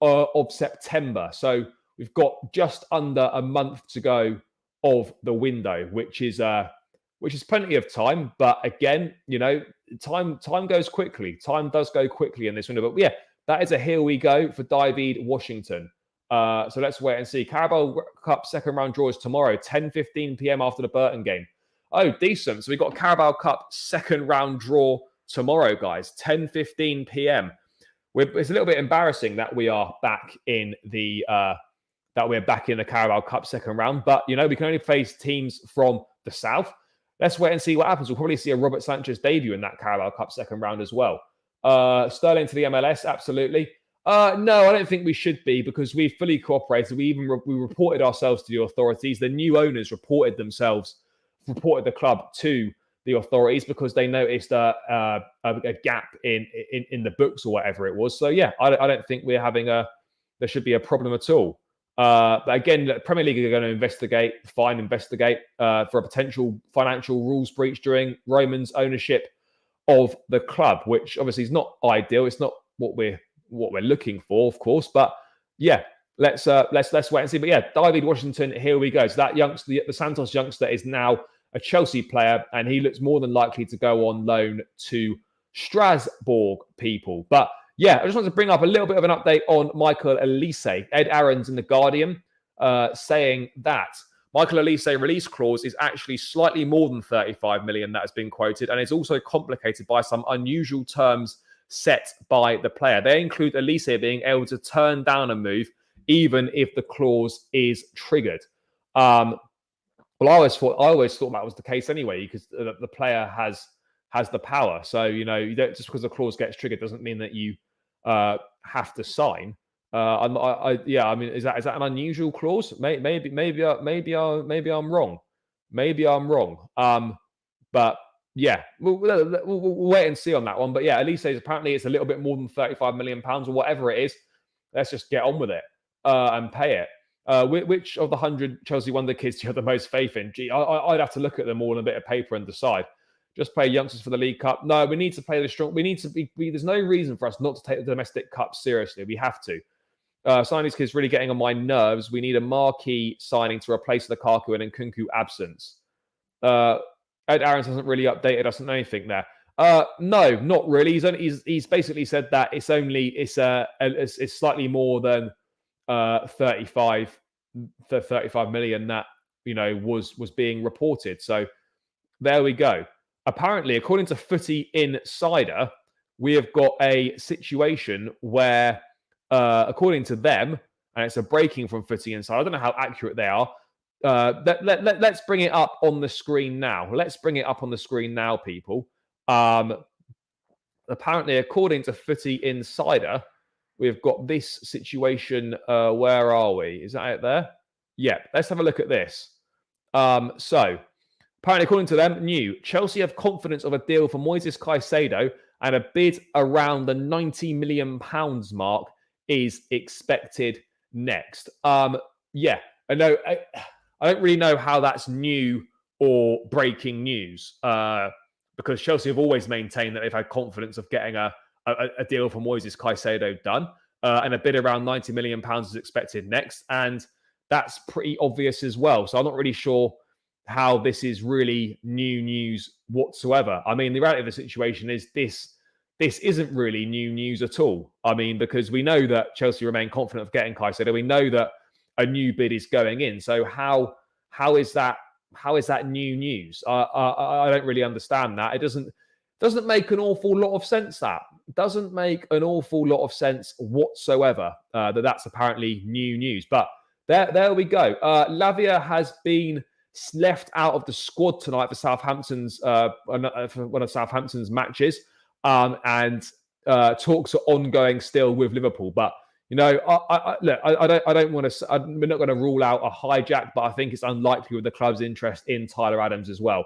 A: of September. So we've got just under a month to go of the window, which is plenty of time. But again, time goes quickly. Time does go quickly in this window. But yeah, that is a here we go for David Washington. So let's wait and see. Carabao Cup second round draw is tomorrow, 10:15 p.m. after the Burton game. Oh, decent. So we've got Carabao Cup second round draw tomorrow, guys, 10:15 p.m. It's a little bit embarrassing that we are back in the Carabao Cup second round, but we can only face teams from the south. Let's wait and see what happens. We'll probably see a Robert Sanchez debut in that Carabao Cup second round as well. Sterling to the MLS, absolutely. No, I don't think we should be, because we fully cooperated. We reported ourselves to the authorities. The new owners reported the club to the authorities because they noticed a gap in the books or whatever it was. So yeah, I don't think there should be a problem at all. But again, the Premier League are going to investigate for a potential financial rules breach during Roman's ownership of the club, which obviously is not ideal. It's not what we're looking for, of course. But yeah, let's wait and see. But yeah, David Washington, here we go. So that youngster, the Santos youngster, is now a Chelsea player, and he looks more than likely to go on loan to Strasbourg, people. But yeah, I just want to bring up a little bit of an update on Michael Elise. Ed Aarons in The Guardian saying that Michael Elise release clause is actually slightly more than 35 million that has been quoted, and it's also complicated by some unusual terms set by the player. They include Elise being able to turn down a move even if the clause is triggered. Well, I always thought that was the case anyway, because the player has the power. So you don't, just because the clause gets triggered doesn't mean that you have to sign. I mean, is that an unusual clause? Maybe I'm wrong. Maybe I'm wrong. But yeah, we'll wait and see on that one. But yeah, Elise says apparently it's a little bit more than 35 million pounds or whatever it is. Let's just get on with it and pay it. Which of the 100 Chelsea Wonder kids do you have the most faith in? Gee, I'd have to look at them all on a bit of paper and decide. Just play youngsters for the League Cup. No, we need to play the strong. We need to be. There's no reason for us not to take the domestic cup seriously. We have to. Signing these kids really getting on my nerves. We need a marquee signing to replace Lukaku and Nkunku absence. Ed Aarons hasn't really updated us on anything there. No, not really. He's basically said that it's slightly more than 35 million that was being reported. So there we go. Apparently, according to Footy Insider, we have got a situation where, according to them, and it's a breaking from Footy Insider. I don't know how accurate they are. Let's bring it up on the screen now. Let's bring it up on the screen now, people. Apparently, according to Footy Insider, we've got this situation. Where are we? Is that it there? Yeah, let's have a look at this. So Apparently, according to them, new. Chelsea have confidence of a deal for Moises Caicedo, and a bid around the £90 million mark is expected next. Yeah, I know. I don't really know how that's new or breaking news, because Chelsea have always maintained that they've had confidence of getting a deal for Moises Caicedo done, and a bid around £90 million is expected next, and that's pretty obvious as well. So I'm not really sure how this is really new news whatsoever. I mean, the reality of the situation is this isn't really new news at all. I mean, because we know that Chelsea remain confident of getting Caicedo. We know that a new bid is going in. So how is that new news? I don't really understand that. It doesn't make an awful lot of sense. That doesn't make an awful lot of sense whatsoever. That's apparently new news. But there we go. Lavia has been left out of the squad tonight for Southampton's for one of Southampton's matches, and talks are ongoing still with Liverpool. But you know, look, I don't want to. We're not going to rule out a hijack, but I think it's unlikely with the club's interest in Tyler Adams as well.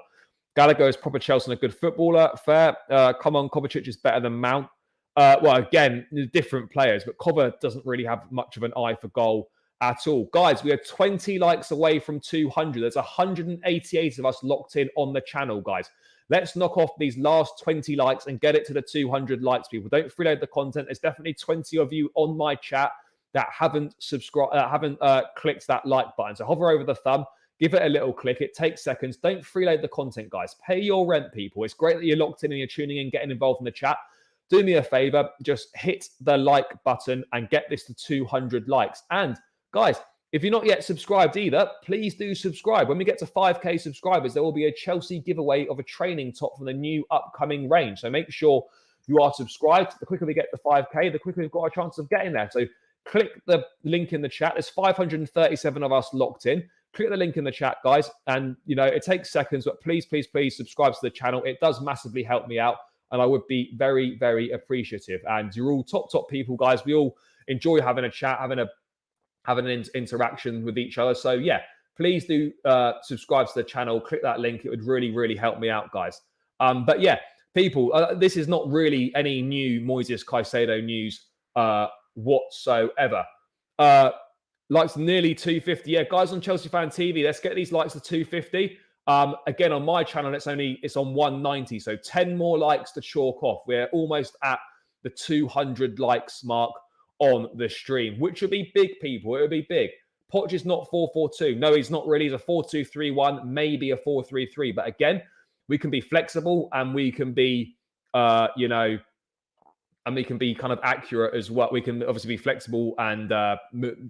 A: Gallagher is proper Chelsea and a good footballer. Fair. Come on, Kovacic is better than Mount. Well, again, different players, but Kova doesn't really have much of an eye for goal at all. Guys, we are 20 likes away from 200. There's 188 of us locked in on the channel, guys. Let's knock off these last 20 likes and get it to the 200 likes, people. Don't freeload the content. There's definitely 20 of you on my chat that haven't subscribed, haven't clicked that like button. So hover over the thumb, give it a little click. It takes seconds. Don't freeload the content, guys. Pay your rent, people. It's great that you're locked in and you're tuning in, getting involved in the chat. Do me a favor, just hit the like button and get this to 200 likes. And guys, if you're not yet subscribed either, please do subscribe. When we get to 5K subscribers, there will be a Chelsea giveaway of a training top from the new upcoming range. So make sure you are subscribed. The quicker we get to 5K, the quicker we've got a chance of getting there. So click the link in the chat. There's 537 of us locked in. Click the link in the chat, guys. And, you know, it takes seconds, but please, please, please subscribe to the channel. It does massively help me out, and I would be very, very appreciative. And you're all top people, guys. We all enjoy having a chat, having an interaction with each other. So yeah, please do subscribe to the channel, click that link. It would really, really help me out, guys. But yeah, people, this is not really any new Moises Caicedo news whatsoever. Likes nearly 250. Yeah, guys on Chelsea Fan TV, let's get these likes to 250. Again, on my channel, it's on 190. So 10 more likes to chalk off. We're almost at the 200 likes mark on the stream, which would be big, people. It would be big. Poch is not 4-4-2. No, he's not really. He's a 4-2-3-1, maybe a 4-3-3. But again, we can be flexible and we can be, you know, and we can be kind of accurate as well. We can obviously be flexible and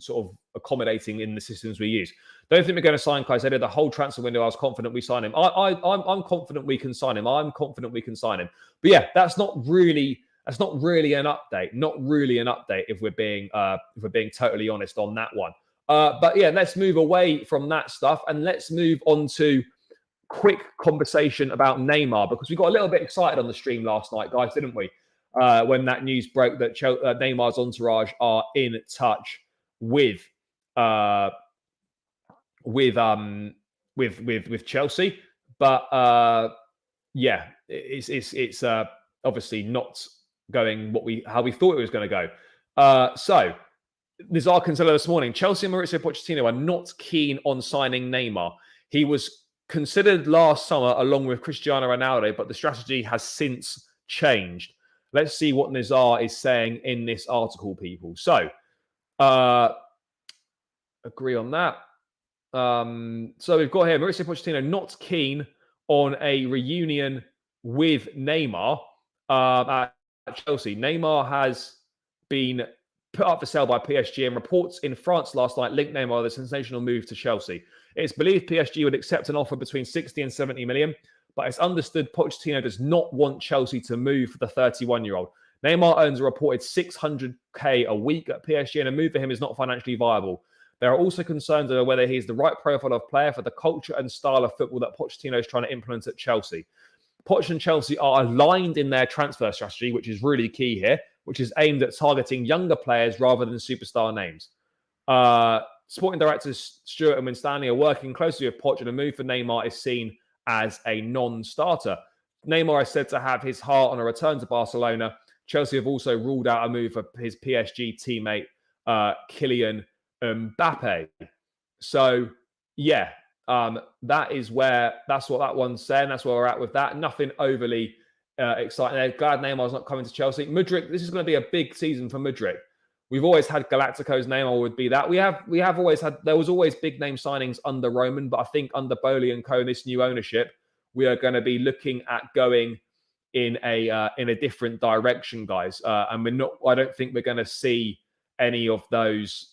A: sort of accommodating in the systems we use. Don't think we're going to sign Caicedo. The whole transfer window, I was confident we sign him. I'm confident we can sign him. I'm confident we can sign him. But yeah, that's not really an update. Not really an update if we're being totally honest on that one. But yeah, let's move away from that stuff and let's move on to quick conversation about Neymar, because we got a little bit excited on the stream last night, guys, didn't we? When that news broke that Neymar's entourage are in touch with Chelsea, but yeah, it's obviously not going how we thought it was going to go. So there's our Cancelo this morning. Chelsea and Mauricio Pochettino are not keen on signing Neymar. He was considered last summer along with Cristiano Ronaldo, but the strategy has since changed. Let's see what Nizar is saying in this article, people. So, agree on that. So we've got here Mauricio Pochettino not keen on a reunion with Neymar at Chelsea. Neymar has been put up for sale by PSG, and reports in France last night linked Neymar with a sensational move to Chelsea. It's believed PSG would accept an offer between 60 and 70 million. But it's understood Pochettino does not want Chelsea to move for the 31-year-old. Neymar earns a reported 600k a week at PSG, and a move for him is not financially viable. There are also concerns over whether he's the right profile of player for the culture and style of football that Pochettino is trying to implement at Chelsea. Poch and Chelsea are aligned in their transfer strategy, which is really key here, which is aimed at targeting younger players rather than superstar names. Sporting directors Stuart and Winstanley are working closely with Poch, and a move for Neymar is seen as a non-starter. Neymar is said to have his heart on a return to Barcelona. Chelsea have also ruled out a move for his PSG teammate, Kylian Mbappe. So, yeah, that's what that one's saying. That's where we're at with that. Nothing overly exciting. Glad Neymar's not coming to Chelsea. Mudryk, this is going to be a big season for Mudryk. We've always had Galacticos. Neymar would be that. We have always had. There was always big name signings under Roman, but I think under Bowley and Co. and this new ownership, we are going to be looking at going in a different direction, guys. And we're not. I don't think we're going to see any of those.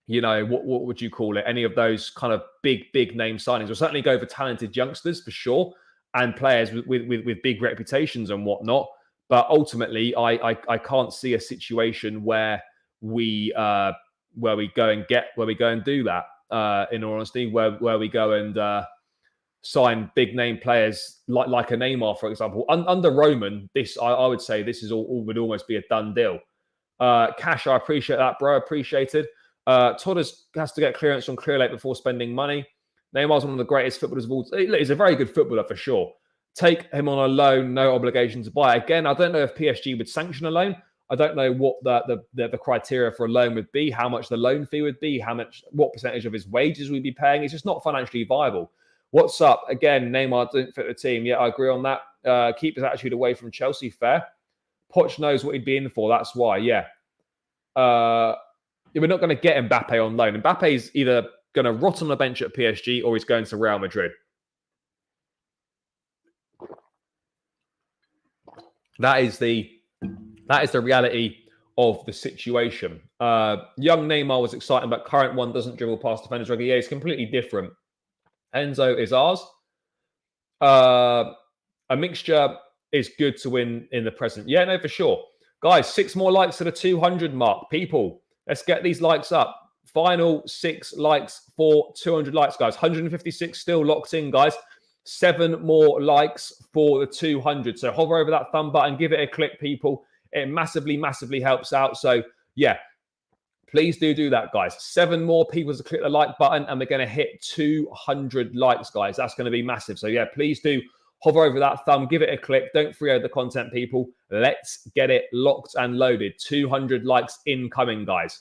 A: You know, what would you call it? Any of those kind of big name signings? We'll certainly go for talented youngsters for sure, and players with big reputations and whatnot. But ultimately, I can't see a situation where we go and do that. In all honesty, where we go and sign big name players like a Neymar, for example. Under Roman, this I would say this is all would almost be a done deal. Cash, I appreciate that, bro. Appreciated. Todd has to get clearance from Clearlake before spending money. Neymar's one of the greatest footballers of all time. He's a very good footballer for sure. Take him on a loan, no obligation to buy. Again, I don't know if PSG would sanction a loan. I don't know what the criteria for a loan would be, how much the loan fee would be, what percentage of his wages we'd be paying. It's just not financially viable. What's up? Again, Neymar didn't fit the team. Yeah, I agree on that. Keep his attitude away from Chelsea. Fair. Poch knows what he'd be in for. That's why. Yeah. We're not going to get Mbappe on loan. Mbappe's either going to rot on the bench at PSG or he's going to Real Madrid. That is the reality of the situation. Young Neymar was exciting, but current one doesn't dribble past defenders regularly. Yeah, it's completely different. Enzo is ours. A mixture is good to win in the present. Yeah, no, for sure. Guys, 6 more likes to the 200 mark. People, let's get these likes up. Final 6 likes for 200 likes, guys. 156 still locked in, guys. 7 more likes for the 200. So hover over that thumb button, give it a click, people. It massively helps out. So yeah, please do that, guys. 7 more people to click the like button, and we're going to hit 200 likes, guys. That's going to be massive. So yeah, please do hover over that thumb, give it a click. Don't freeload the content, people. Let's get it locked and loaded. 200 likes incoming, guys.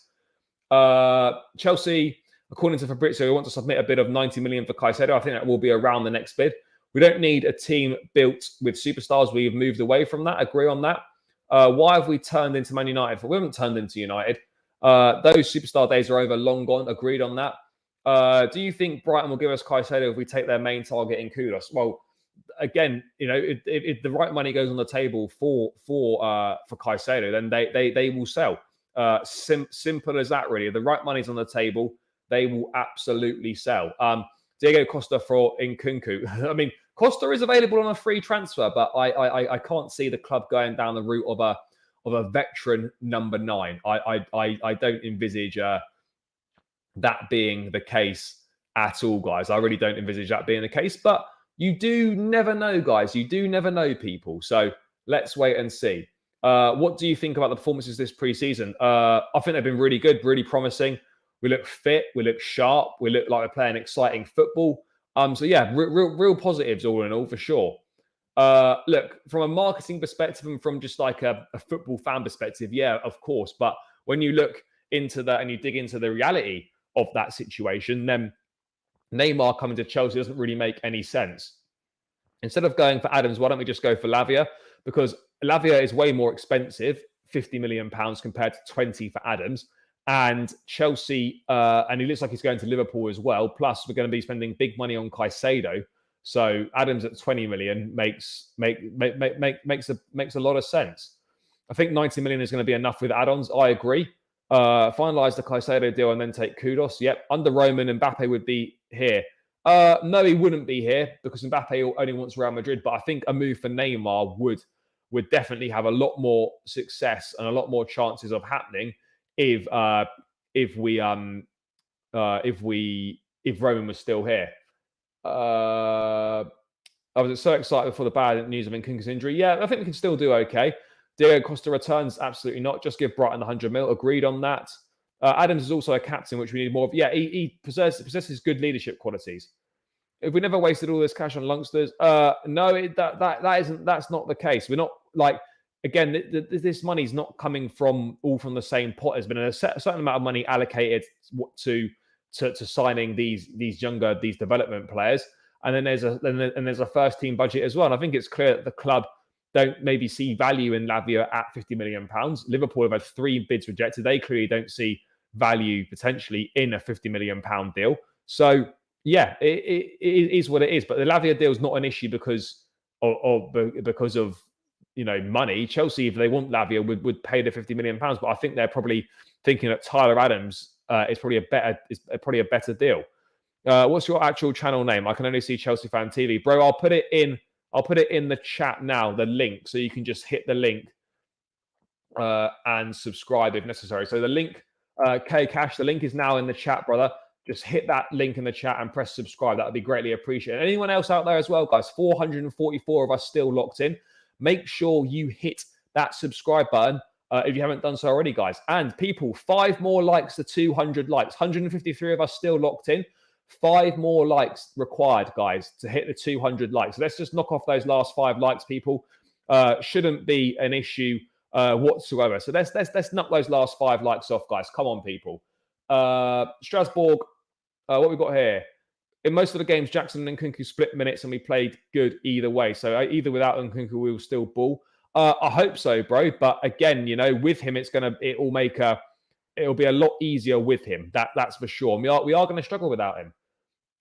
A: Chelsea, according to Fabrizio, we want to submit a bid of 90 million for Caicedo. I think that will be around the next bid. We don't need a team built with superstars. We've moved away from that. Agree on that. Why have we turned into Man United? We haven't turned into United. Those superstar days are over, long gone. Agreed on that. Do you think Brighton will give us Caicedo if we take their main target in Kudos? Well, again, you know, if the right money goes on the table for Caicedo, then they will sell. Simple as that, really. If the right money's on the table, they will absolutely sell. Diego Costa for Nkunku. I mean, Costa is available on a free transfer, but I can't see the club going down the route of a veteran number 9. I don't envisage that being the case at all, guys. I really don't envisage that being the case, but you do never know, guys. You do never know, people. So let's wait and see. What do you think about the performances this preseason? I think they've been really good, really promising. We look fit, we look sharp, we look like we're playing exciting football. So yeah, real positives all in all, for sure. Look, from a marketing perspective and from just like a football fan perspective, yeah, of course. But when you look into that and you dig into the reality of that situation, then Neymar coming to Chelsea doesn't really make any sense. Instead of going for Adams, why don't we just go for Lavia? Because Lavia is way more expensive, £50 million compared to 20 for Adams. And Chelsea, and he looks like he's going to Liverpool as well. Plus, we're going to be spending big money on Caicedo. So Adams at 20 million makes a lot of sense. I think 90 million is going to be enough with add-ons. I agree. Finalise the Caicedo deal and then take Kudos. Yep. Under Roman, Mbappe would be here. No, he wouldn't be here because Mbappe only wants Real Madrid. But I think a move for Neymar would definitely have a lot more success and a lot more chances of happening if Roman was still here. I was so excited for the bad news of Nkunku's injury. Yeah, I think we can still do okay. Diego Costa returns, absolutely not. Just give Brighton the 100 mil. Agreed on that. Adams is also a captain, which we need more of. Yeah, he possesses good leadership qualities. if we never wasted all this cash on youngsters, no, that's not the case. We're not like, again, this money's not coming from all from the same pot. There's been a certain amount of money allocated to signing these development players, and then there's a first team budget as well. And I think it's clear that the club don't maybe see value in Lavia at £50 million. Liverpool have had 3 bids rejected. They clearly don't see value potentially in a £50 million deal. So yeah, it is what it is. But the Lavia deal is not an issue because of money. Chelsea, if they want Lavia, would pay the £50 million. But I think they're probably thinking that Tyler Adams is probably a better deal. What's your actual channel name? I can only see Chelsea Fan TV, bro. I'll put it in the chat now, the link, so you can just hit the link and subscribe if necessary. So the link, K Cash, the link is now in the chat, brother. Just hit that link in the chat and press subscribe. That would be greatly appreciated. Anyone else out there as well, guys? 444 of us still locked in. Make sure you hit that subscribe button if you haven't done so already, guys. And people, 5 more likes to 200 likes. 153 of us still locked in. 5 more likes required, guys, to hit the 200 likes. So let's just knock off those last 5 likes, people. Shouldn't be an issue whatsoever. So let's knock those last 5 likes off, guys. Come on, people. Strasbourg, what we got here? In most of the games, Jackson and Nkunku split minutes, and we played good either way. So either without Nkunku, we will still ball. I hope so, bro. But again, with him, it'll be a lot easier with him. That's for sure. And we are going to struggle without him.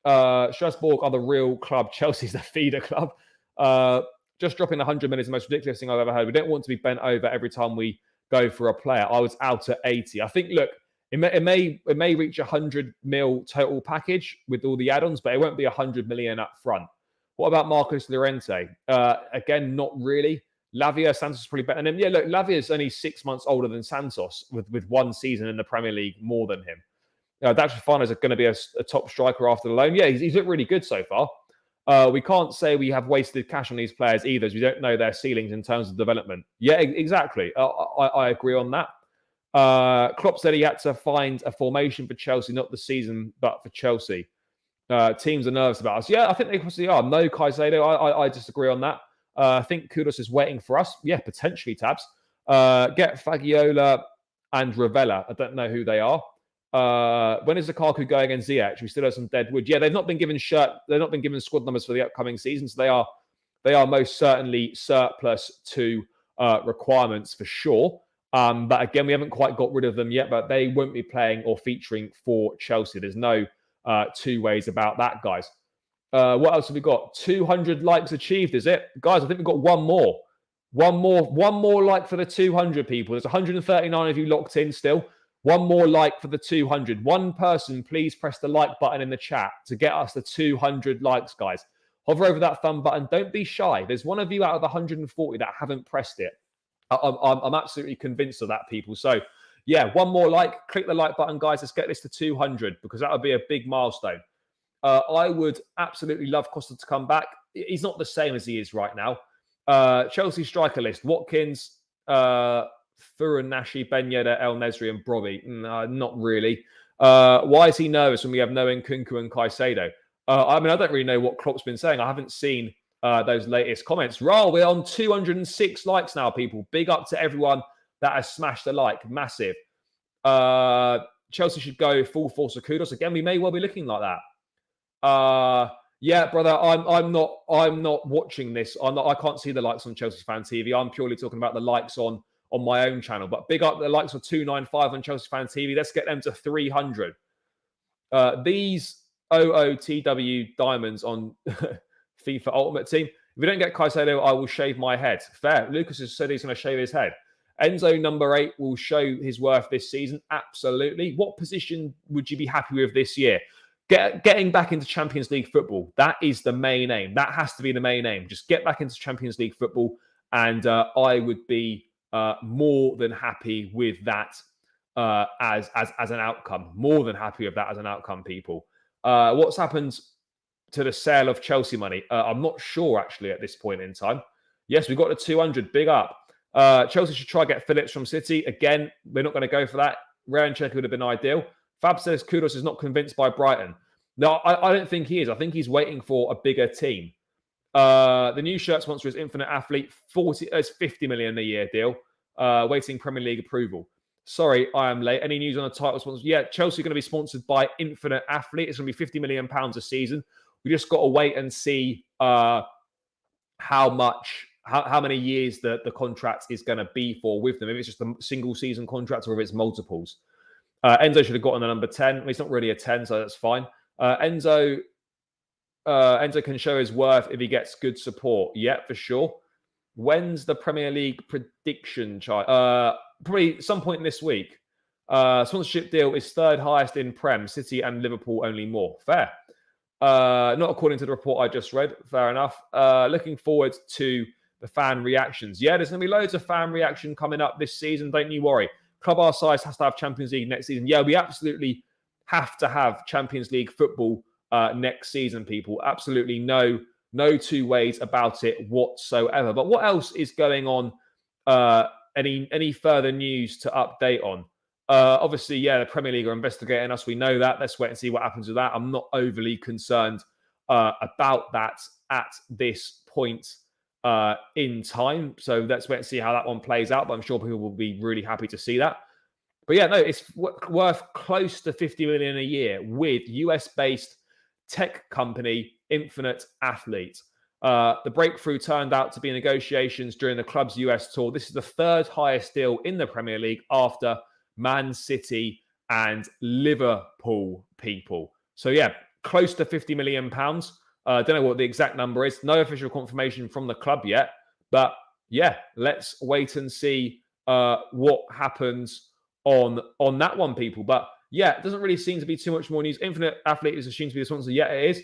A: Strasbourg are the real club. Chelsea's the feeder club. Just dropping 100 minutes is the most ridiculous thing I've ever heard. We don't want to be bent over every time we go for a player. I was out at 80. I think, look, it may reach 100 mil total package with all the add-ons, but it won't be 100 million up front. What about Marcos Llorente? Again, not really. Lavia, Santos is probably better than him. Yeah, look, Lavia is only 6 months older than Santos with 1 season in the Premier League more than him. Dax Fafana is going to be a top striker after the loan. Yeah, he's looked really good so far. We can't say we have wasted cash on these players either, as we don't know their ceilings in terms of development. Yeah, exactly. I agree on that. Klopp said he had to find a formation for Chelsea, not the season, but for Chelsea. Teams are nervous about us. Yeah, I think they possibly are. No Caicedo. I disagree on that. I think Kudus is waiting for us. Yeah, potentially, Tabs. Get Fagiola and Ravella. I don't know who they are. When is Lukaku going against Ziyech? We still have some dead wood. Yeah, they've not been given squad numbers for the upcoming season, so they are most certainly surplus to requirements for sure. But again, we haven't quite got rid of them yet, but they won't be playing or featuring for Chelsea. There's no 2 ways about that, guys. What else have we got? 200 likes achieved, is it? Guys, I think we've got one more. One more like for the 200 people. There's 139 of you locked in still. One more like for the 200. One person, please press the like button in the chat to get us the 200 likes, guys. Hover over that thumb button. Don't be shy. There's one of you out of the 140 that haven't pressed it. I'm absolutely convinced of that, people. So, yeah, one more like. Click the like button, guys. Let's get this to 200 because that would be a big milestone. I would absolutely love Costa to come back. He's not the same as he is right now. Chelsea striker list. Watkins, Furunashi, Ben Yedder, El Nesri, and Brobby. Not really. Why is he nervous when we have no Nkunku and Caicedo? I don't really know what Klopp's been saying. I haven't seen those latest comments. We're on 206 likes now, people. Big up to everyone that has smashed a like. Massive. Chelsea should go full force of Kudos. Again, we may well be looking like that. Yeah, brother, I'm not watching this. I can't see the likes on Chelsea Fan TV. I'm purely talking about the likes on my own channel. But big up the likes of 295 on Chelsea Fan TV. Let's get them to 300. These OOTW diamonds on FIFA Ultimate Team. If we don't get Caicedo, I will shave my head. Fair. Lucas has said he's going to shave his head. Enzo, number 8, will show his worth this season. Absolutely. What position would you be happy with this year? Getting back into Champions League football. That is the main aim. That has to be the main aim. Just get back into Champions League football. And I would be more than happy with that as an outcome. More than happy with that as an outcome, people. What's happened to the sale of Chelsea money? I'm not sure, actually, at this point in time. Yes, we got the 200. Big up. Chelsea should try to get Phillips from City. Again, we're not going to go for that. Aranyak would have been ideal. Fab says Kudos is not convinced by Brighton. No, I don't think he is. I think he's waiting for a bigger team. The new shirt sponsor is Infinite Athlete. It's 50 million a year deal. Waiting Premier League approval. Sorry, I am late. Any news on the title sponsor? Yeah, Chelsea are going to be sponsored by Infinite Athlete. It's going to be 50 million pounds a season. We just got to wait and see how many years the contract is going to be for with them. If it's just a single season contract or if it's multiples. Enzo should have gotten the number 10. Well, he's not really a 10, so that's fine. Enzo can show his worth if he gets good support. Yeah, for sure. When's the Premier League prediction chart? Probably some point this week. Sponsorship deal is third highest in Prem. City and Liverpool only more. Fair. Not according to the report I just read. Fair enough. Looking forward to the fan reactions. Yeah, there's going to be loads of fan reaction coming up this season. Don't you worry. Club our size has to have Champions League next season. Yeah, we absolutely have to have Champions League football next season, people. Absolutely no two ways about it whatsoever. But what else is going on? Any further news to update on? Obviously, yeah, the Premier League are investigating us. We know that. Let's wait and see what happens with that. I'm not overly concerned about that at this point in time. So let's wait and see how that one plays out. But I'm sure people will be really happy to see that. But yeah, no, it's worth close to 50 million a year with US-based tech company Infinite Athlete. The breakthrough turned out to be negotiations during the club's US tour. This is the third highest deal in the Premier League after Man City and Liverpool, people. So yeah, close to 50 million pounds. Don't know what the exact number is. No official confirmation from the club yet. But yeah, let's wait and see what happens on that one, people. But yeah, it doesn't really seem to be too much more news. Infinite Athlete is assumed to be the sponsor. Yeah, it is.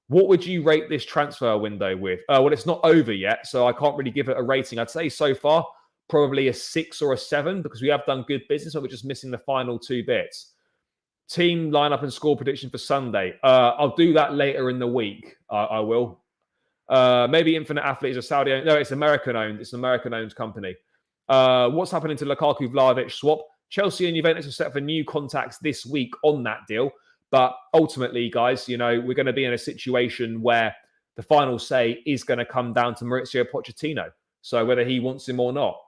A: What would you rate this transfer window with? Well, it's not over yet, so I can't really give it a rating. I'd say so far, probably a 6 or a 7 because we have done good business, but we're just missing the final 2 bits. Team lineup and score prediction for Sunday. I'll do that later in the week. I will. Maybe Infinite Athlete is a Saudi owned. No, it's American owned. It's an American owned company. What's happening to Lukaku Vlahovic swap? Chelsea and Juventus are set for new contacts this week on that deal. But ultimately, guys, you know, we're going to be in a situation where the final say is going to come down to Mauricio Pochettino. So whether he wants him or not.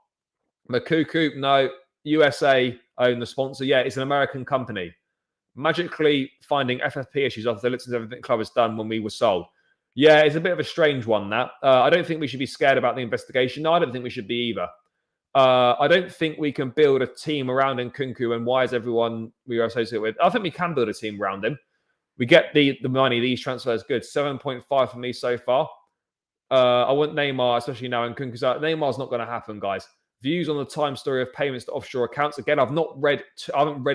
A: Nkunku, no. USA own the sponsor. Yeah, it's an American company. Magically finding FFP issues after they listened to everything the club has done when we were sold. Yeah, it's a bit of a strange one, that. I don't think we should be scared about the investigation. No, I don't think we should be either. I don't think we can build a team around Nkunku, and why is everyone we are associated with? I think we can build a team around him. We get the money, these transfers good. 7.5 for me so far. I want Neymar, especially now Nkunku's out. Neymar's not going to happen, guys. Views on the time story of payments to offshore accounts. Again, I haven't read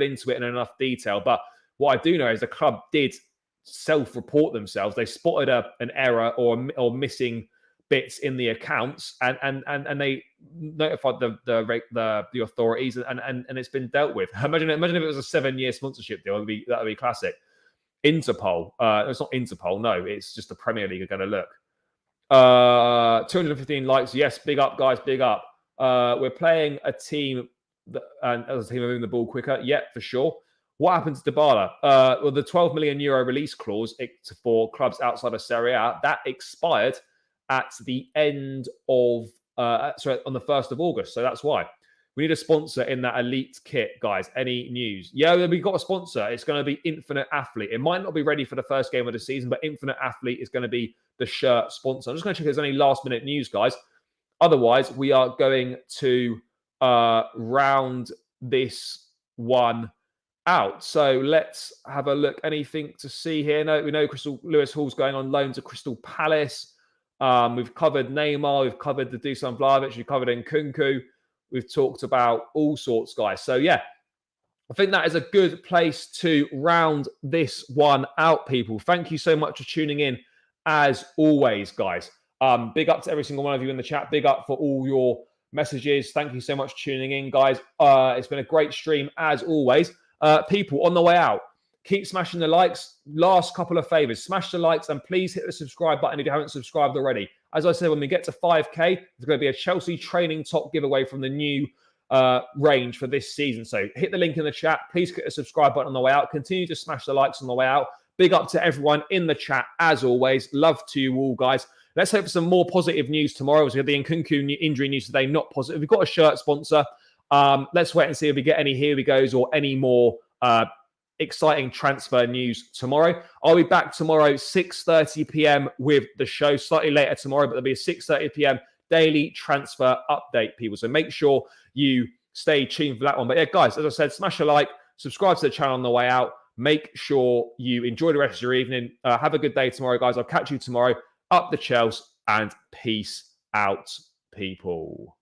A: into it in enough detail, but what I do know is the club did self-report themselves. They spotted an error or missing bits in the accounts, and they notified the authorities, and it's been dealt with. Imagine if it was a 7-year sponsorship deal. That would be classic. Interpol. It's not Interpol. No, it's just the Premier League are going to look. 215 likes. Yes, big up, guys. Big up. We're playing a team and as a team moving the ball quicker. Yeah, for sure. What happens to Dybala? Well, the 12 million euro release clause for clubs outside of Serie A that expired at the end of on the 1st of August. So that's why we need a sponsor in that elite kit, guys. Any news? Yeah, we've got a sponsor. It's going to be Infinite Athlete. It might not be ready for the first game of the season, but Infinite Athlete is going to be the shirt sponsor. I'm just going to check if there's any last minute news, guys. Otherwise, we are going to round this one out. So let's have a look. Anything to see here? No, we know Lewis Hall's going on loan to Crystal Palace. We've covered Neymar. We've covered the Dusan Vlahovic. We've covered Nkunku. We've talked about all sorts, guys. So yeah, I think that is a good place to round this one out, people. Thank you so much for tuning in, as always, guys. Big up to every single one of you in the chat. Big up for all your messages. Thank you so much for tuning in, guys. It's been a great stream, as always. People, on the way out, keep smashing the likes. Last couple of favors. Smash the likes and please hit the subscribe button if you haven't subscribed already. As I said, when we get to 5K, there's going to be a Chelsea training top giveaway from the new range for this season. So hit the link in the chat. Please hit the subscribe button on the way out. Continue to smash the likes on the way out. Big up to everyone in the chat, as always. Love to you all, guys. Let's hope for some more positive news tomorrow. We've got the Nkunku injury news today, not positive. We've got a shirt sponsor. Let's wait and see if we get any here we goes or any more exciting transfer news tomorrow. I'll be back tomorrow, 6:30 p.m. with the show. Slightly later tomorrow, but there'll be a 6:30 p.m. daily transfer update, people. So make sure you stay tuned for that one. But yeah, guys, as I said, smash a like, subscribe to the channel on the way out. Make sure you enjoy the rest of your evening. Have a good day tomorrow, guys. I'll catch you tomorrow. Up the Chels and peace out, people.